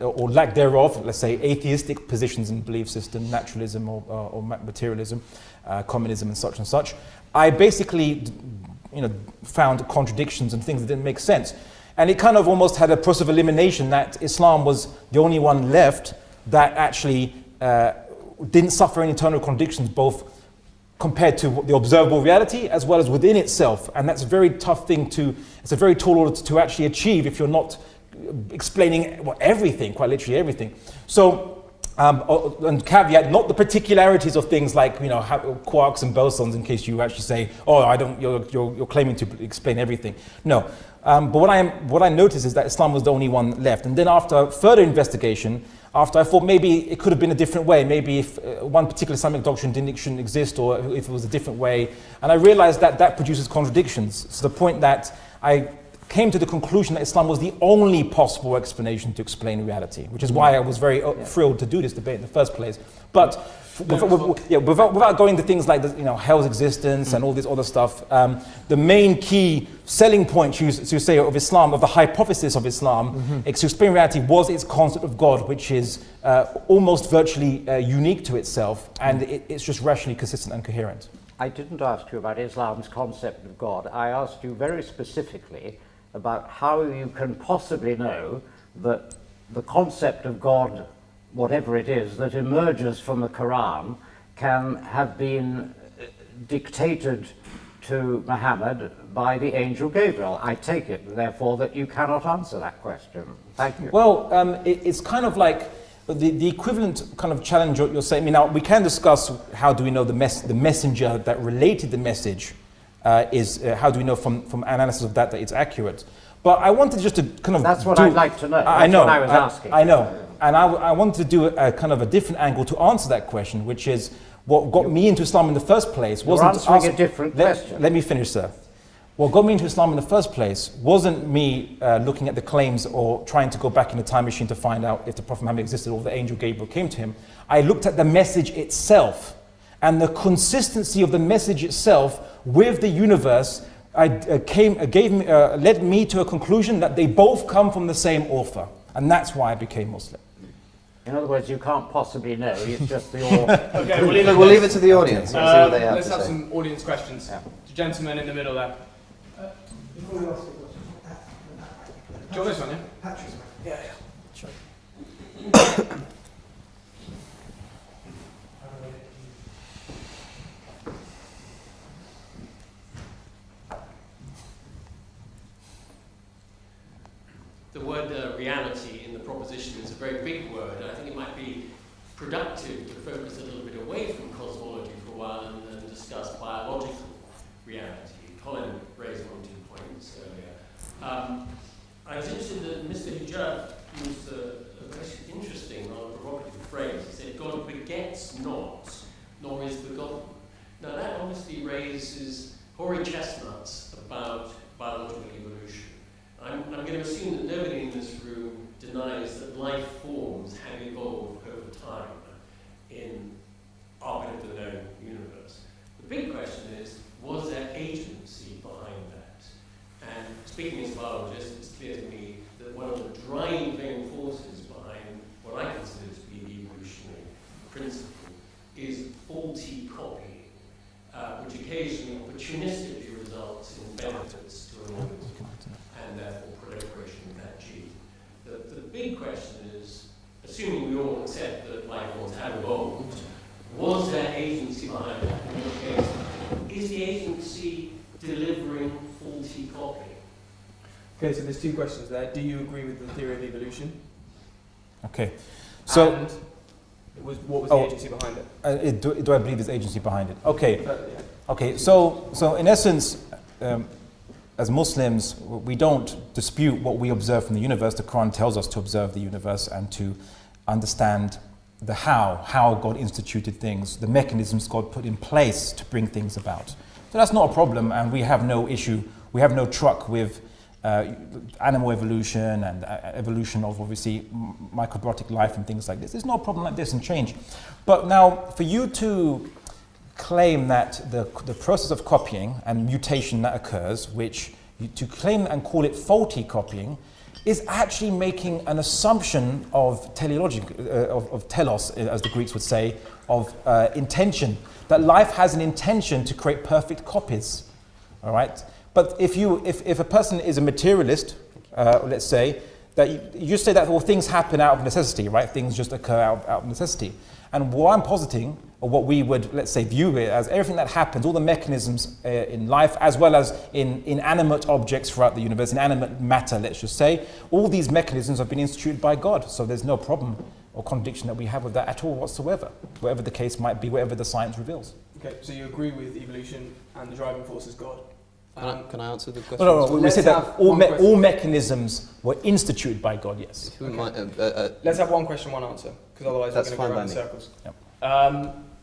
or lack thereof, let's say atheistic positions in belief system, naturalism or materialism, communism and such, I basically found contradictions and things that didn't make sense. And it kind of almost had a process of elimination that Islam was the only one left that actually didn't suffer any internal contradictions, both compared to the observable reality as well as within itself. And that's a very tough thing it's a very tall order to actually achieve if you're not explaining everything, quite literally everything. So, and caveat, not the particularities of things like quarks and bosons, in case you actually say, you're claiming to explain everything. No, but what I noticed is that Islam was the only one left. And then after further investigation, after I thought maybe it could have been a different way, maybe if one particular Islamic doctrine shouldn't exist, or if it was a different way, and I realized that produces contradictions. To the point that I came to the conclusion that Islam was the only possible explanation to explain reality, which is why I was very thrilled to do this debate in the first place. But without going into things like hell's existence and all this other stuff, the main key selling point, you say, of Islam, of the hypothesis of Islam, to explain reality, was its concept of God, which is almost virtually unique to itself, and it's just rationally consistent and coherent. I didn't ask you about Islam's concept of God. I asked you very specifically about how you can possibly know that the concept of God, whatever it is, that emerges from the Quran can have been dictated to Muhammad by the angel Gabriel. I take it, therefore, that you cannot answer that question. Thank you. Well, it's kind of like the equivalent kind of challenge you're saying. I mean, now we can discuss how do we know the messenger that related the message how do we know from analysis of that it's accurate? But I wanted just to kind of That's what I'd like to know. I know. That's what I was asking. I know. And I wanted to do a kind of a different angle to answer that question, which is what got me into Islam in the first place wasn't answering a different question. Let me finish, sir. What got me into Islam in the first place wasn't me looking at the claims or trying to go back in the time machine to find out if the Prophet Muhammad existed or the angel Gabriel came to him. I looked at the message itself and the consistency of the message itself with the universe led me to a conclusion that they both come from the same author. And that's why I became Muslim. In other words, you can't possibly know, it's just the Okay, we'll leave it to the audience. We'll see what they have let's to have say. some audience questions. Yeah. The gentleman in the middle there. Before we ask the question, Do you want this one, yeah? Patrick's Yeah, yeah. Sure. The word reality in the proposition is a very big word, and I think it might be productive to focus a little bit away from cosmology for a while and discuss biological reality. Colin raised 1 or 2 points earlier. I was interested that Mr. Hijab used a very interesting, rather provocative phrase. He said, God begets not, nor is begotten. Now that obviously raises hoary chestnuts about biological evolution. I'm going to assume that nobody in this room denies that life forms have evolved over time in our bit of the known universe. The big question is, was there agency behind that? And speaking as a biologist, it's clear to me that one of the driving forces behind what I consider to be the evolutionary principle is faulty copying, which occasionally opportunistically results in benefits to an organism and therefore proliferation of that gene. The big question is, assuming we all accept that life forms have evolved, was there agency behind that? In your case, is the agency delivering faulty copying? Okay, so there's 2 questions there. Do you agree with the theory of evolution? Okay. So, and what was the agency behind it? Do I believe there's agency behind it? Okay. Yeah. Okay. So in essence, as Muslims, we don't dispute what we observe from the universe. The Quran tells us to observe the universe and to understand the how God instituted things, the mechanisms God put in place to bring things about. So that's not a problem, and we have no issue, we have no truck with animal evolution and evolution of obviously microbiotic life and things like this. There's no problem like this and change. But now, for you to claim that the process of copying and mutation that occurs, to claim and call it faulty copying, is actually making an assumption of of telos, as the Greeks would say, of intention, that life has an intention to create perfect copies. All right. But if a person is a materialist, let's say, that you say that all things happen out of necessity, right? Things just occur out of necessity. And what I'm positing, or what we would, let's say, view it as, everything that happens, all the mechanisms in life, as well as in inanimate objects throughout the universe, inanimate matter, let's just say, all these mechanisms have been instituted by God. So there's no problem or contradiction that we have with that at all whatsoever, whatever the case might be, whatever the science reveals. Okay, so you agree with evolution and the driving force is God? Can I answer the question? No. We said that all mechanisms were instituted by God, yes. Let's have one question, one answer, because otherwise we're going to go around in circles. Yep.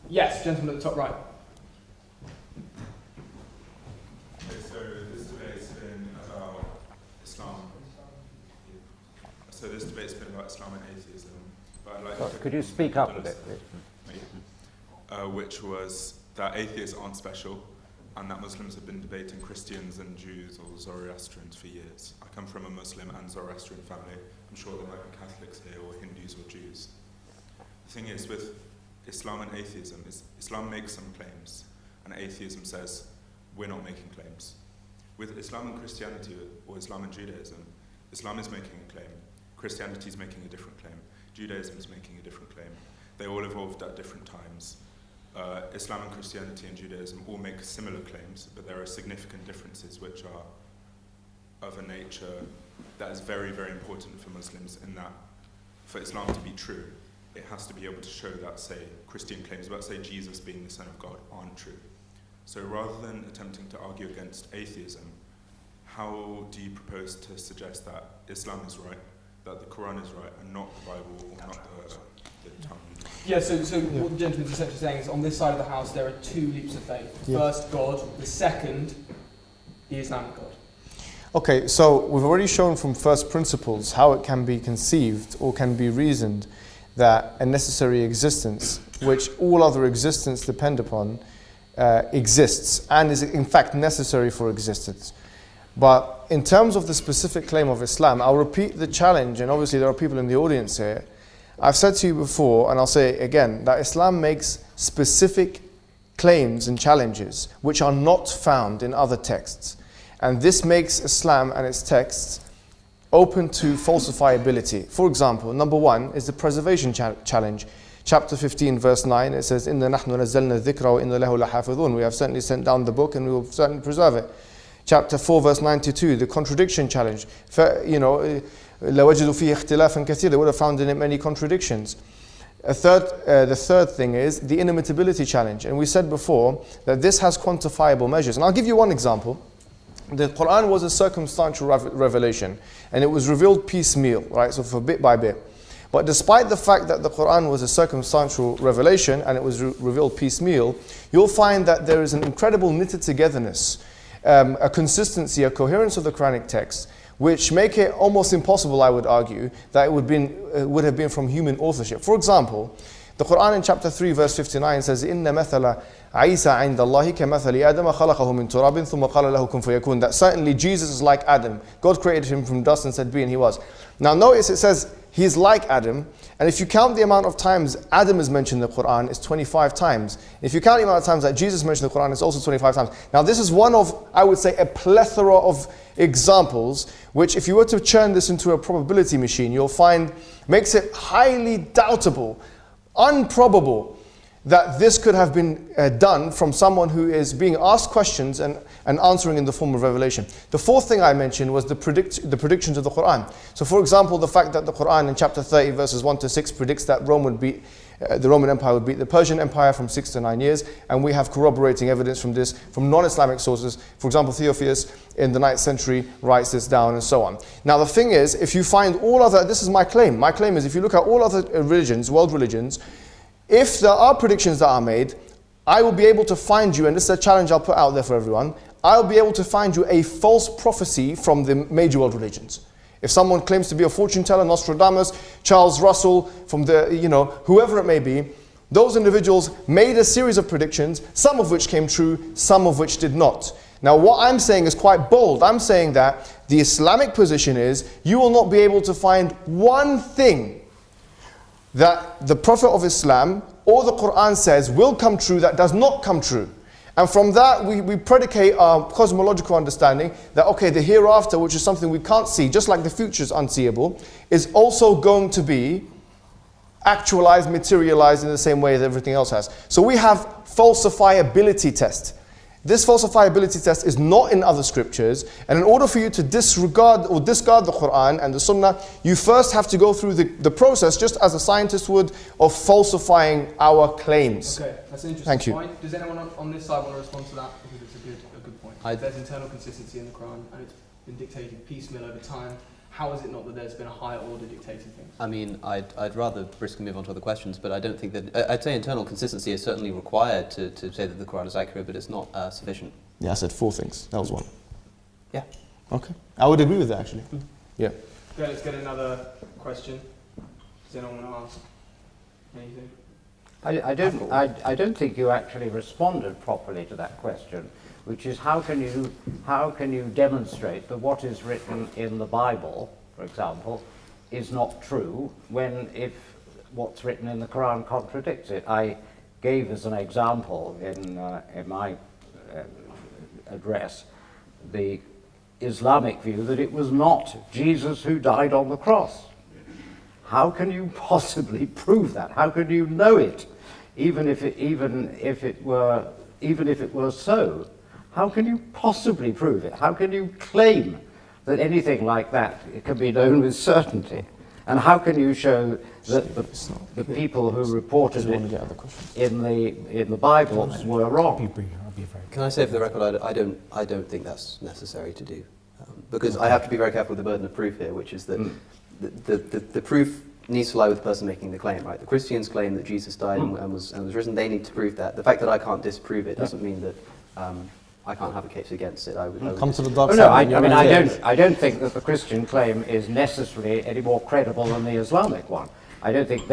Yes, gentleman at the top right. Okay, so this debate's been about Islam. So this debate's been about Islam and atheism. But I'd like to Could you speak up a bit, please? which was that atheists aren't special, and that Muslims have been debating Christians and Jews or Zoroastrians for years. I come from a Muslim and Zoroastrian family. I'm sure there might be Catholics here, or Hindus or Jews. The thing is, with Islam and atheism, is Islam makes some claims, and atheism says, we're not making claims. With Islam and Christianity, or Islam and Judaism, Islam is making a claim, Christianity is making a different claim, Judaism is making a different claim. They all evolved at different times. Islam and Christianity and Judaism all make similar claims, but there are significant differences which are of a nature that is very, very important for Muslims, in that for Islam to be true, it has to be able to show that, say, Christian claims about, say, Jesus being the Son of God aren't true. So rather than attempting to argue against atheism, how do you propose to suggest that Islam is right, that the Quran is right, and not the Bible, or not the Talmud? Yeah, so what the gentleman's essentially saying is, on this side of the house, there are two leaps of faith. The first, God. The second, the Islamic God. Okay, so we've already shown from first principles how it can be conceived or can be reasoned that a necessary existence, which all other existence depend upon, exists and is in fact necessary for existence. But in terms of the specific claim of Islam, I'll repeat the challenge, and obviously there are people in the audience here. I've said to you before, and I'll say it again, that Islam makes specific claims and challenges which are not found in other texts. And this makes Islam and its texts open to falsifiability. For example, number one is the preservation challenge. Chapter 15, verse 9, it says, إِنَّا نَحْنُ نَزَّلْنَا الذِّكْرَ وَإِنَّا لَهُ لَحَافِظُونَ. We have certainly sent down the book and we will certainly preserve it. Chapter 4, verse 92, the contradiction challenge. لَوَجِدُوا فِيهِ اخْتِلَافًا كَثِيرًا. They would have found in it many contradictions. The third thing is the inimitability challenge. And we said before that this has quantifiable measures. And I'll give you one example. The Quran was a circumstantial revelation, and it was revealed piecemeal, right? So for bit by bit. But despite the fact that the Quran was a circumstantial revelation and it was revealed piecemeal, you'll find that there is an incredible knitted togetherness, a consistency, a coherence of the Quranic text, which make it almost impossible, I would argue, that it would have been from human authorship. For example, the Quran in chapter 3 verse 59 says, إِنَّ مَثَلَ عِيسَى عِنْدَ اللَّهِ كَمَثَلِ آدَمَ خَلَقَهُ مِنْ تُرَابٍ ثُمَّ قَالَ لَهُ كُنْ فَيَكُونَ. That certainly Jesus is like Adam. God created him from dust and said, be, and he was. Now notice it says, he's like Adam, and if you count the amount of times Adam is mentioned in the Quran, it's 25 times. If you count the amount of times that Jesus mentioned in the Quran, it's also 25 times. Now this is one of, I would say, a plethora of examples, which if you were to churn this into a probability machine, you'll find makes it highly doubtable, unprobable, that this could have been done from someone who is being asked questions and answering in the form of revelation. The fourth thing I mentioned was the predictions of the Quran. So for example, the fact that the Quran in chapter 30 verses 1 to 6 predicts that the Roman Empire would beat the Persian Empire from 6 to 9 years, and we have corroborating evidence from this from non-Islamic sources. For example, Theophilus in the 9th century writes this down, and so on. Now the thing is, if you find all other, this is my claim is if you look at all other religions, world religions, if there are predictions that are made, I will be able to find you, and this is a challenge I'll put out there for everyone, I'll be able to find you a false prophecy from the major world religions. If someone claims to be a fortune teller, Nostradamus, Charles Russell, from the, whoever it may be, those individuals made a series of predictions, some of which came true, some of which did not. Now what I'm saying is quite bold. I'm saying that the Islamic position is you will not be able to find one thing that the Prophet of Islam or the Quran says will come true that does not come true. And from that we predicate our cosmological understanding that, okay, the hereafter, which is something we can't see, just like the future is unseeable, is also going to be actualized, materialized in the same way that everything else has. So we have falsifiability test. This falsifiability test is not in other scriptures, and in order for you to disregard the Quran and the Sunnah, you first have to go through the process, just as a scientist would, of falsifying our claims. Okay, that's an interesting point. Does anyone on this side want to respond to that? Because it's a good point. There's internal consistency in the Quran, and it's been dictated piecemeal over time. How is it not that there's been a higher order dictating things? I mean, I'd rather briskly move on to other questions, but I don't think that... I'd say internal consistency is certainly required to say that the Quran is accurate, but it's not sufficient. Yeah, I said 4 things. That was one. Yeah. Okay. I would agree with that, actually. Yeah. Okay, let's get another question. Does anyone want to ask anything? I don't think you actually responded properly to that question, which is how can you demonstrate that what is written in the Bible, for example, is not true if what's written in the Quran contradicts it. I gave as an example in my address the Islamic view that it was not Jesus who died on the cross. How can you possibly prove that? How can you know it, even if it were so? How can you possibly prove it? How can you claim that anything like that can be known with certainty? And how can you show that the people who reported it in the Bible were wrong? Can I say for the record, I don't think that's necessary to do, because I have to be very careful with the burden of proof here, which is that the proof needs to lie with the person making the claim, right? The Christians claim that Jesus died and was risen. They need to prove that. The fact that I can't disprove it doesn't mean that I can't have a case against it. I would come to the dark side. No, I don't think that the Christian claim is necessarily any more credible than the Islamic one. I don't think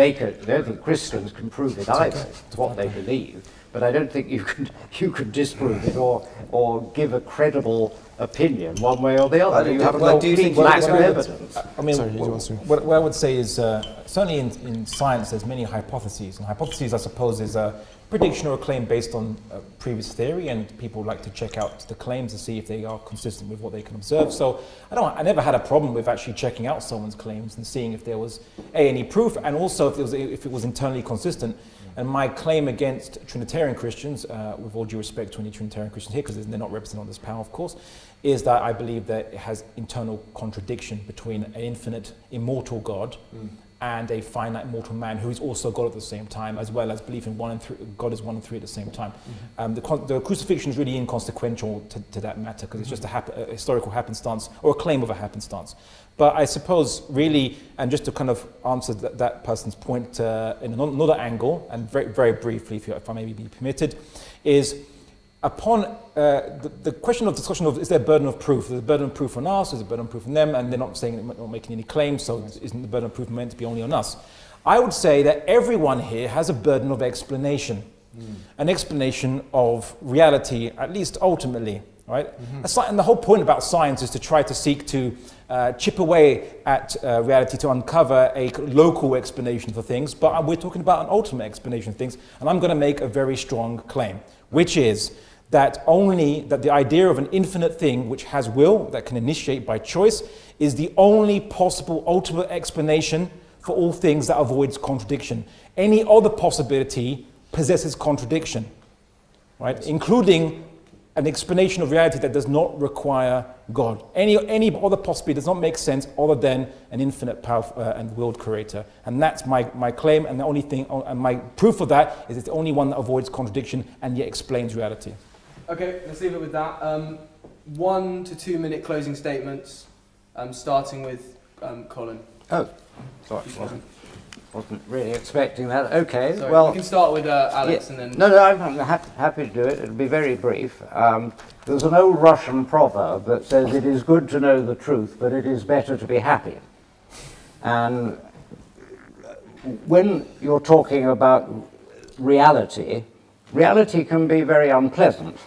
Christians can prove it either. It's what they believe. But I don't think you could disprove it or give a credible opinion one way or the other. You have a complete lack of evidence. I mean, what I would say is certainly in science there's many hypotheses, and hypotheses I suppose is a prediction or a claim based on previous theory, and people like to check out the claims to see if they are consistent with what they can observe. So I never had a problem with actually checking out someone's claims and seeing if there was any proof, and also if it was internally consistent. And my claim against Trinitarian Christians, with all due respect to any Trinitarian Christians here, because they're not represented on this panel, of course, is that I believe that it has internal contradiction between an infinite, immortal God and a finite, mortal man who is also God at the same time, as well as belief in God is one and three at the same time. The crucifixion is really inconsequential to that matter, because it's just a historical happenstance, or a claim of a happenstance. But I suppose really, and just to kind of answer that person's point in another angle, and very, very briefly, if I may be permitted, is upon the discussion of is there a burden of proof? There's a burden of proof on us, there's a burden of proof on them, and they're not making any claims, so isn't the burden of proof meant to be only on us? I would say that everyone here has a burden of explanation, an explanation of reality, at least ultimately. Right? And the whole point about science is to try to seek to chip away at reality to uncover a local explanation for things, but we're talking about an ultimate explanation of things, and I'm going to make a very strong claim, which is that the idea of an infinite thing which has will, that can initiate by choice, is the only possible ultimate explanation for all things that avoids contradiction. Any other possibility possesses contradiction, right? Including an explanation of reality that does not require God. Any other possibility does not make sense other than an infinite, powerful and willed creator. And that's my claim, and the only thing, and my proof of that is it's the only one that avoids contradiction and yet explains reality. Okay, let's leave it with that. 1 to 2 minute closing statements, starting with Colin. Oh, sorry. Wasn't really expecting that. Okay, sorry, well, we can start with Alex, and then. No, I'm happy to do it. It'll be very brief. There's an old Russian proverb that says it is good to know the truth, but it is better to be happy. And when you're talking about reality can be very unpleasant.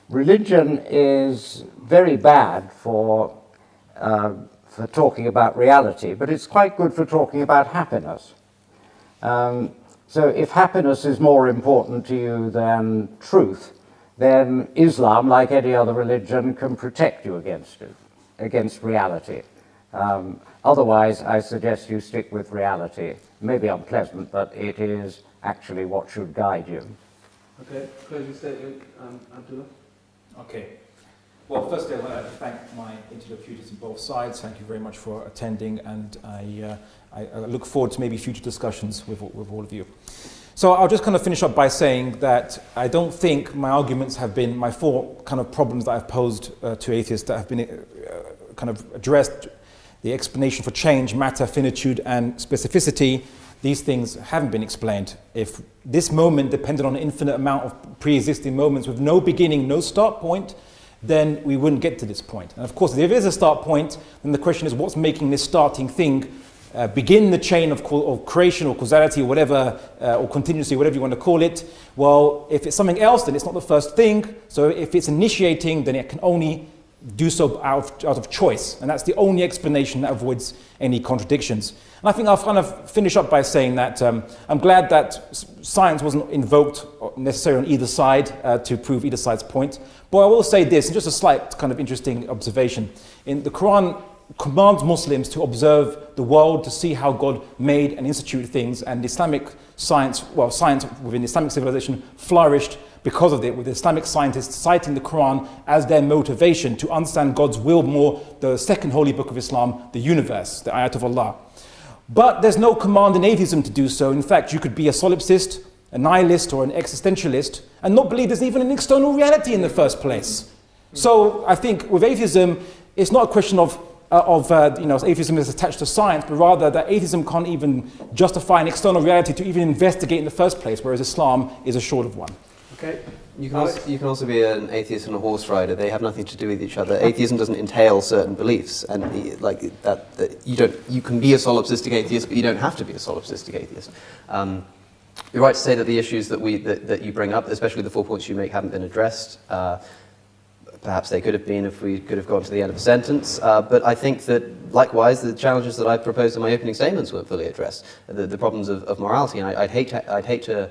Religion is very bad for talking about reality, but it's quite good for talking about happiness. So if happiness is more important to you than truth, then Islam, like any other religion, can protect you against reality. Otherwise, I suggest you stick with reality. It may be unpleasant, but it is actually what should guide you. Okay, closing statement, Abdullah. Okay. Well, firstly, I want to thank my interlocutors on both sides. Thank you very much for attending, and I look forward to maybe future discussions with all of you. So I'll just kind of finish up by saying that I don't think my arguments have been, my four kind of problems that I've posed to atheists that have been kind of addressed, the explanation for change, matter, finitude, and specificity. These things haven't been explained. If this moment depended on an infinite amount of pre-existing moments with no beginning, no start point, then we wouldn't get to this point. And of course, if there is a start point, then the question is what's making this starting thing begin the chain of creation or causality or whatever, or contingency, whatever you want to call it. Well, if it's something else, then it's not the first thing. So if it's initiating, then it can only do so out of choice. And that's the only explanation that avoids any contradictions. And I think I'll kind of finish up by saying that I'm glad that science wasn't invoked necessarily on either side to prove either side's point. But I will say this, and just a slight kind of interesting observation. In the Quran commands Muslims to observe the world, to see how God made and instituted things, and Islamic science, well, science within Islamic civilization flourished because of it, with Islamic scientists citing the Quran as their motivation to understand God's will more, the second holy book of Islam, the universe, the ayat of Allah. But there's no command in atheism to do so. In fact, you could be a solipsist, a nihilist, or an existentialist, and not believe there's even an external reality in the first place. So I think with atheism, it's not a question of atheism is attached to science, but rather that atheism can't even justify an external reality to even investigate in the first place, whereas Islam is assured of one. Okay. You can also be an atheist and a horse rider. They have nothing to do with each other. Atheism doesn't entail certain beliefs, and you can be a solipsistic atheist, but you don't have to be a solipsistic atheist. You're right to say that the issues that you bring up, especially the 4 points you make, haven't been addressed. Perhaps they could have been if we could have gone to the end of a sentence. But I think that, likewise, the challenges that I proposed in my opening statements weren't fully addressed. The problems of morality, and I'd hate to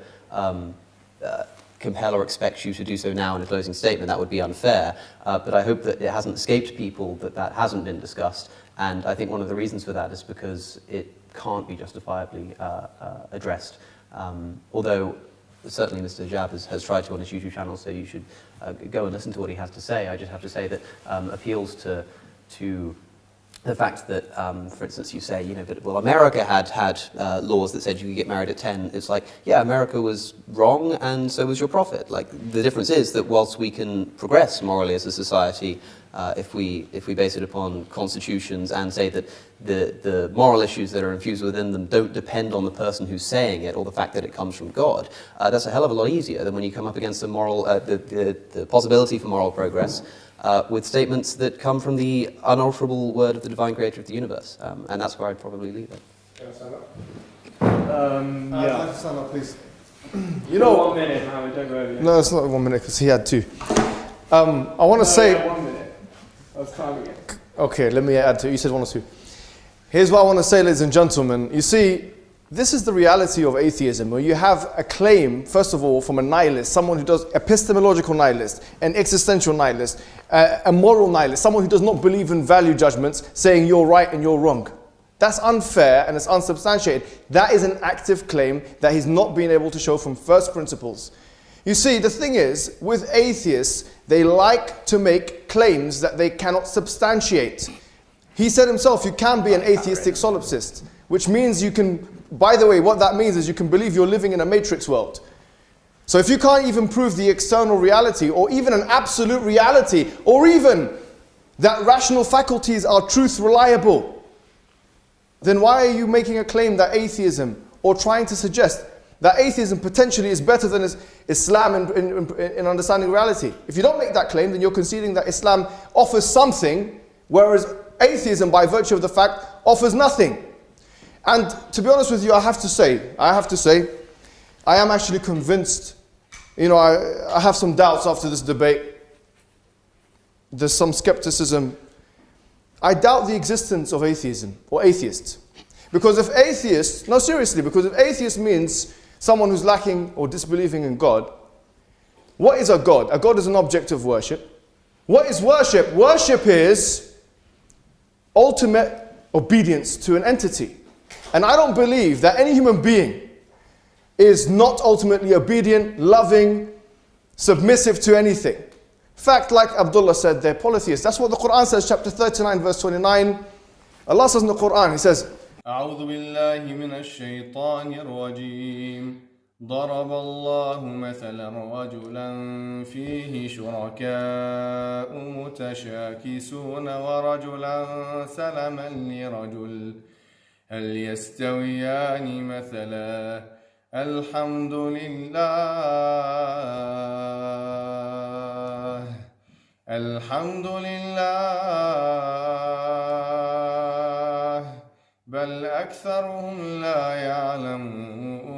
compel or expect you to do so now in a closing statement. That would be unfair. But I hope that it hasn't escaped people that hasn't been discussed. And I think one of the reasons for that is because it can't be justifiably addressed. Although certainly Mr. Jab has tried to on his YouTube channel, so you should go and listen to what he has to say. I just have to say that appeals to the fact that, for instance, you say, that, well, America had laws that said you could get married at 10. It's like, yeah, America was wrong, and so was your prophet. Like, the difference is that whilst we can progress morally as a society, if we base it upon constitutions and say that the moral issues that are infused within them don't depend on the person who's saying it or the fact that it comes from God, that's a hell of a lot easier than when you come up against the possibility for moral progress with statements that come from the unalterable word of the divine creator of the universe. And that's where I'd probably leave it. Can I stand up? Yeah. I'd like to stand up, please. 1 minute, Mohammed, don't go over yet. No, it's not 1 minute because he had 2. I want to say. Yeah, 1 minute. I was timing it. Okay, let me add 2. You said 1 or 2. Here's what I want to say, ladies and gentlemen. You see, this is the reality of atheism, where you have a claim, first of all, from a nihilist, someone who does epistemological nihilist, an existential nihilist, a moral nihilist, someone who does not believe in value judgments, saying you're right and you're wrong. That's unfair and it's unsubstantiated. That is an active claim that he's not been able to show from first principles. You see, the thing is, with atheists, they like to make claims that they cannot substantiate. He said himself, you can be an atheistic solipsist, which means you can, by the way, what that means is you can believe you're living in a matrix world. So if you can't even prove the external reality, or even an absolute reality, or even that rational faculties are truth reliable, then why are you making a claim that atheism, or trying to suggest that atheism potentially is better than Islam in understanding reality? If you don't make that claim, then you're conceding that Islam offers something, whereas atheism, by virtue of the fact, offers nothing. And to be honest with you, I have to say, I am actually convinced. I have some doubts after this debate. There's some skepticism. I doubt the existence of atheism, or atheists. Because if atheist means someone who's lacking or disbelieving in God, what is a God? A God is an object of worship. What is worship? Worship is ultimate obedience to an entity. And I don't believe that any human being is not ultimately obedient, loving, submissive to anything. In fact, like Abdullah said, they're polytheists. That's what the Quran says, chapter 39, verse 29. Allah says in the Quran, He says, أعوذ بالله من الشيطان الرجيم ضرب الله مثلا رجلا فيه شركاء متشاكسون ورجلا سلما لرجل هل يستويان مثلا الحمد لله بل أكثرهم لا يعلمون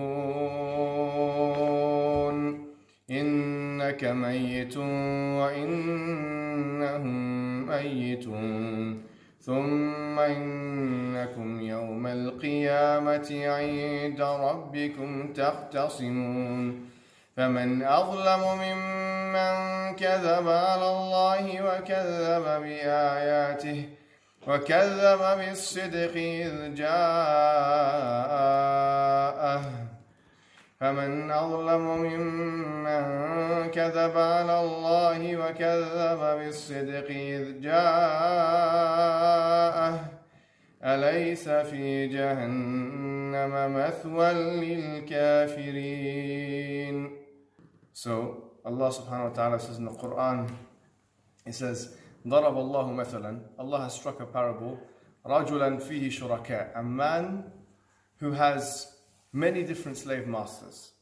إنك ميت وإنهم ميتون ثم إنكم يوم القيامة عند ربكم تختصمون فمن أظلم ممن كذب على الله وكذب بآياته وكذب بالصدق إذ جاءه فمن أظلم ممن كذب على الله وكذب بالصدق إذ جاءه أليس في جهنم مثوى للكافرين. So Allah subhanahu wa ta'ala says in the Quran, He says, ضرب الله مثلا, Allah has struck a parable, رجلا فيه شركاء, a man who has many different slave masters.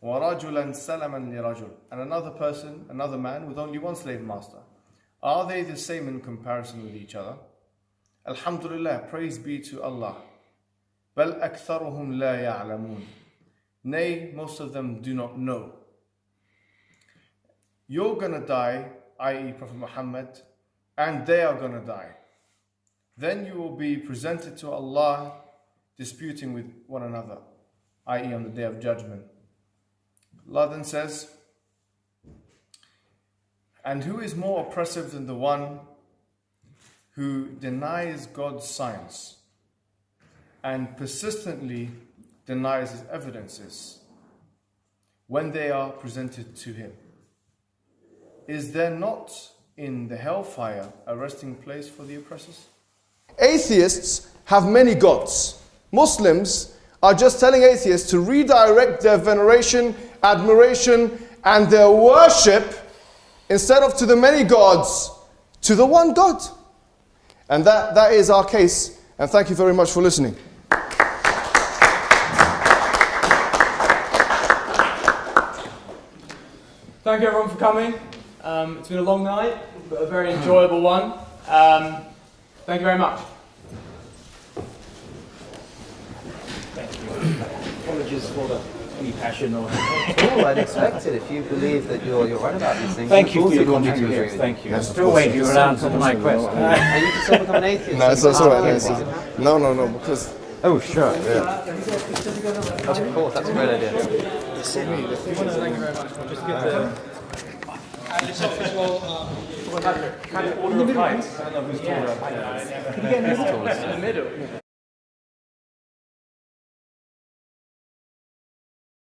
وَرَجُلًا سَلَمًا لِرَجُلٍ, and another person, another man with only one slave master. Are they the same in comparison with each other? Al-hamdulillah, praise be to Allah. بَلْ أَكْثَرُهُمْ لَا يَعْلَمُونَ, nay, most of them do not know. You're gonna die, i.e. Prophet Muhammad, and they are gonna die. Then you will be presented to Allah disputing with one another, i.e. on the Day of Judgment. Allah then says, and who is more oppressive than the one who denies God's signs and persistently denies His evidences when they are presented to him? Is there not in the hellfire a resting place for the oppressors? Atheists have many gods. Muslims are just telling atheists to redirect their veneration, admiration, and their worship, instead of to the many gods, to the one God. And that is our case. And thank you very much for listening. Thank you everyone for coming. It's been a long night, but a very enjoyable one. Thank you very much. Thank you. Apologies for the passion. Oh, I'd expect it if you believe that you're right about these things. Thank you for your contribution. Thank you. I'm still waiting for an answer to my question. Are you just become an atheist? No, it's all right. No, because... Oh, sure. Of course, that's a great idea. Thank you very much. Just get the... And as well, order of heights. I don't know who's taller. In the middle.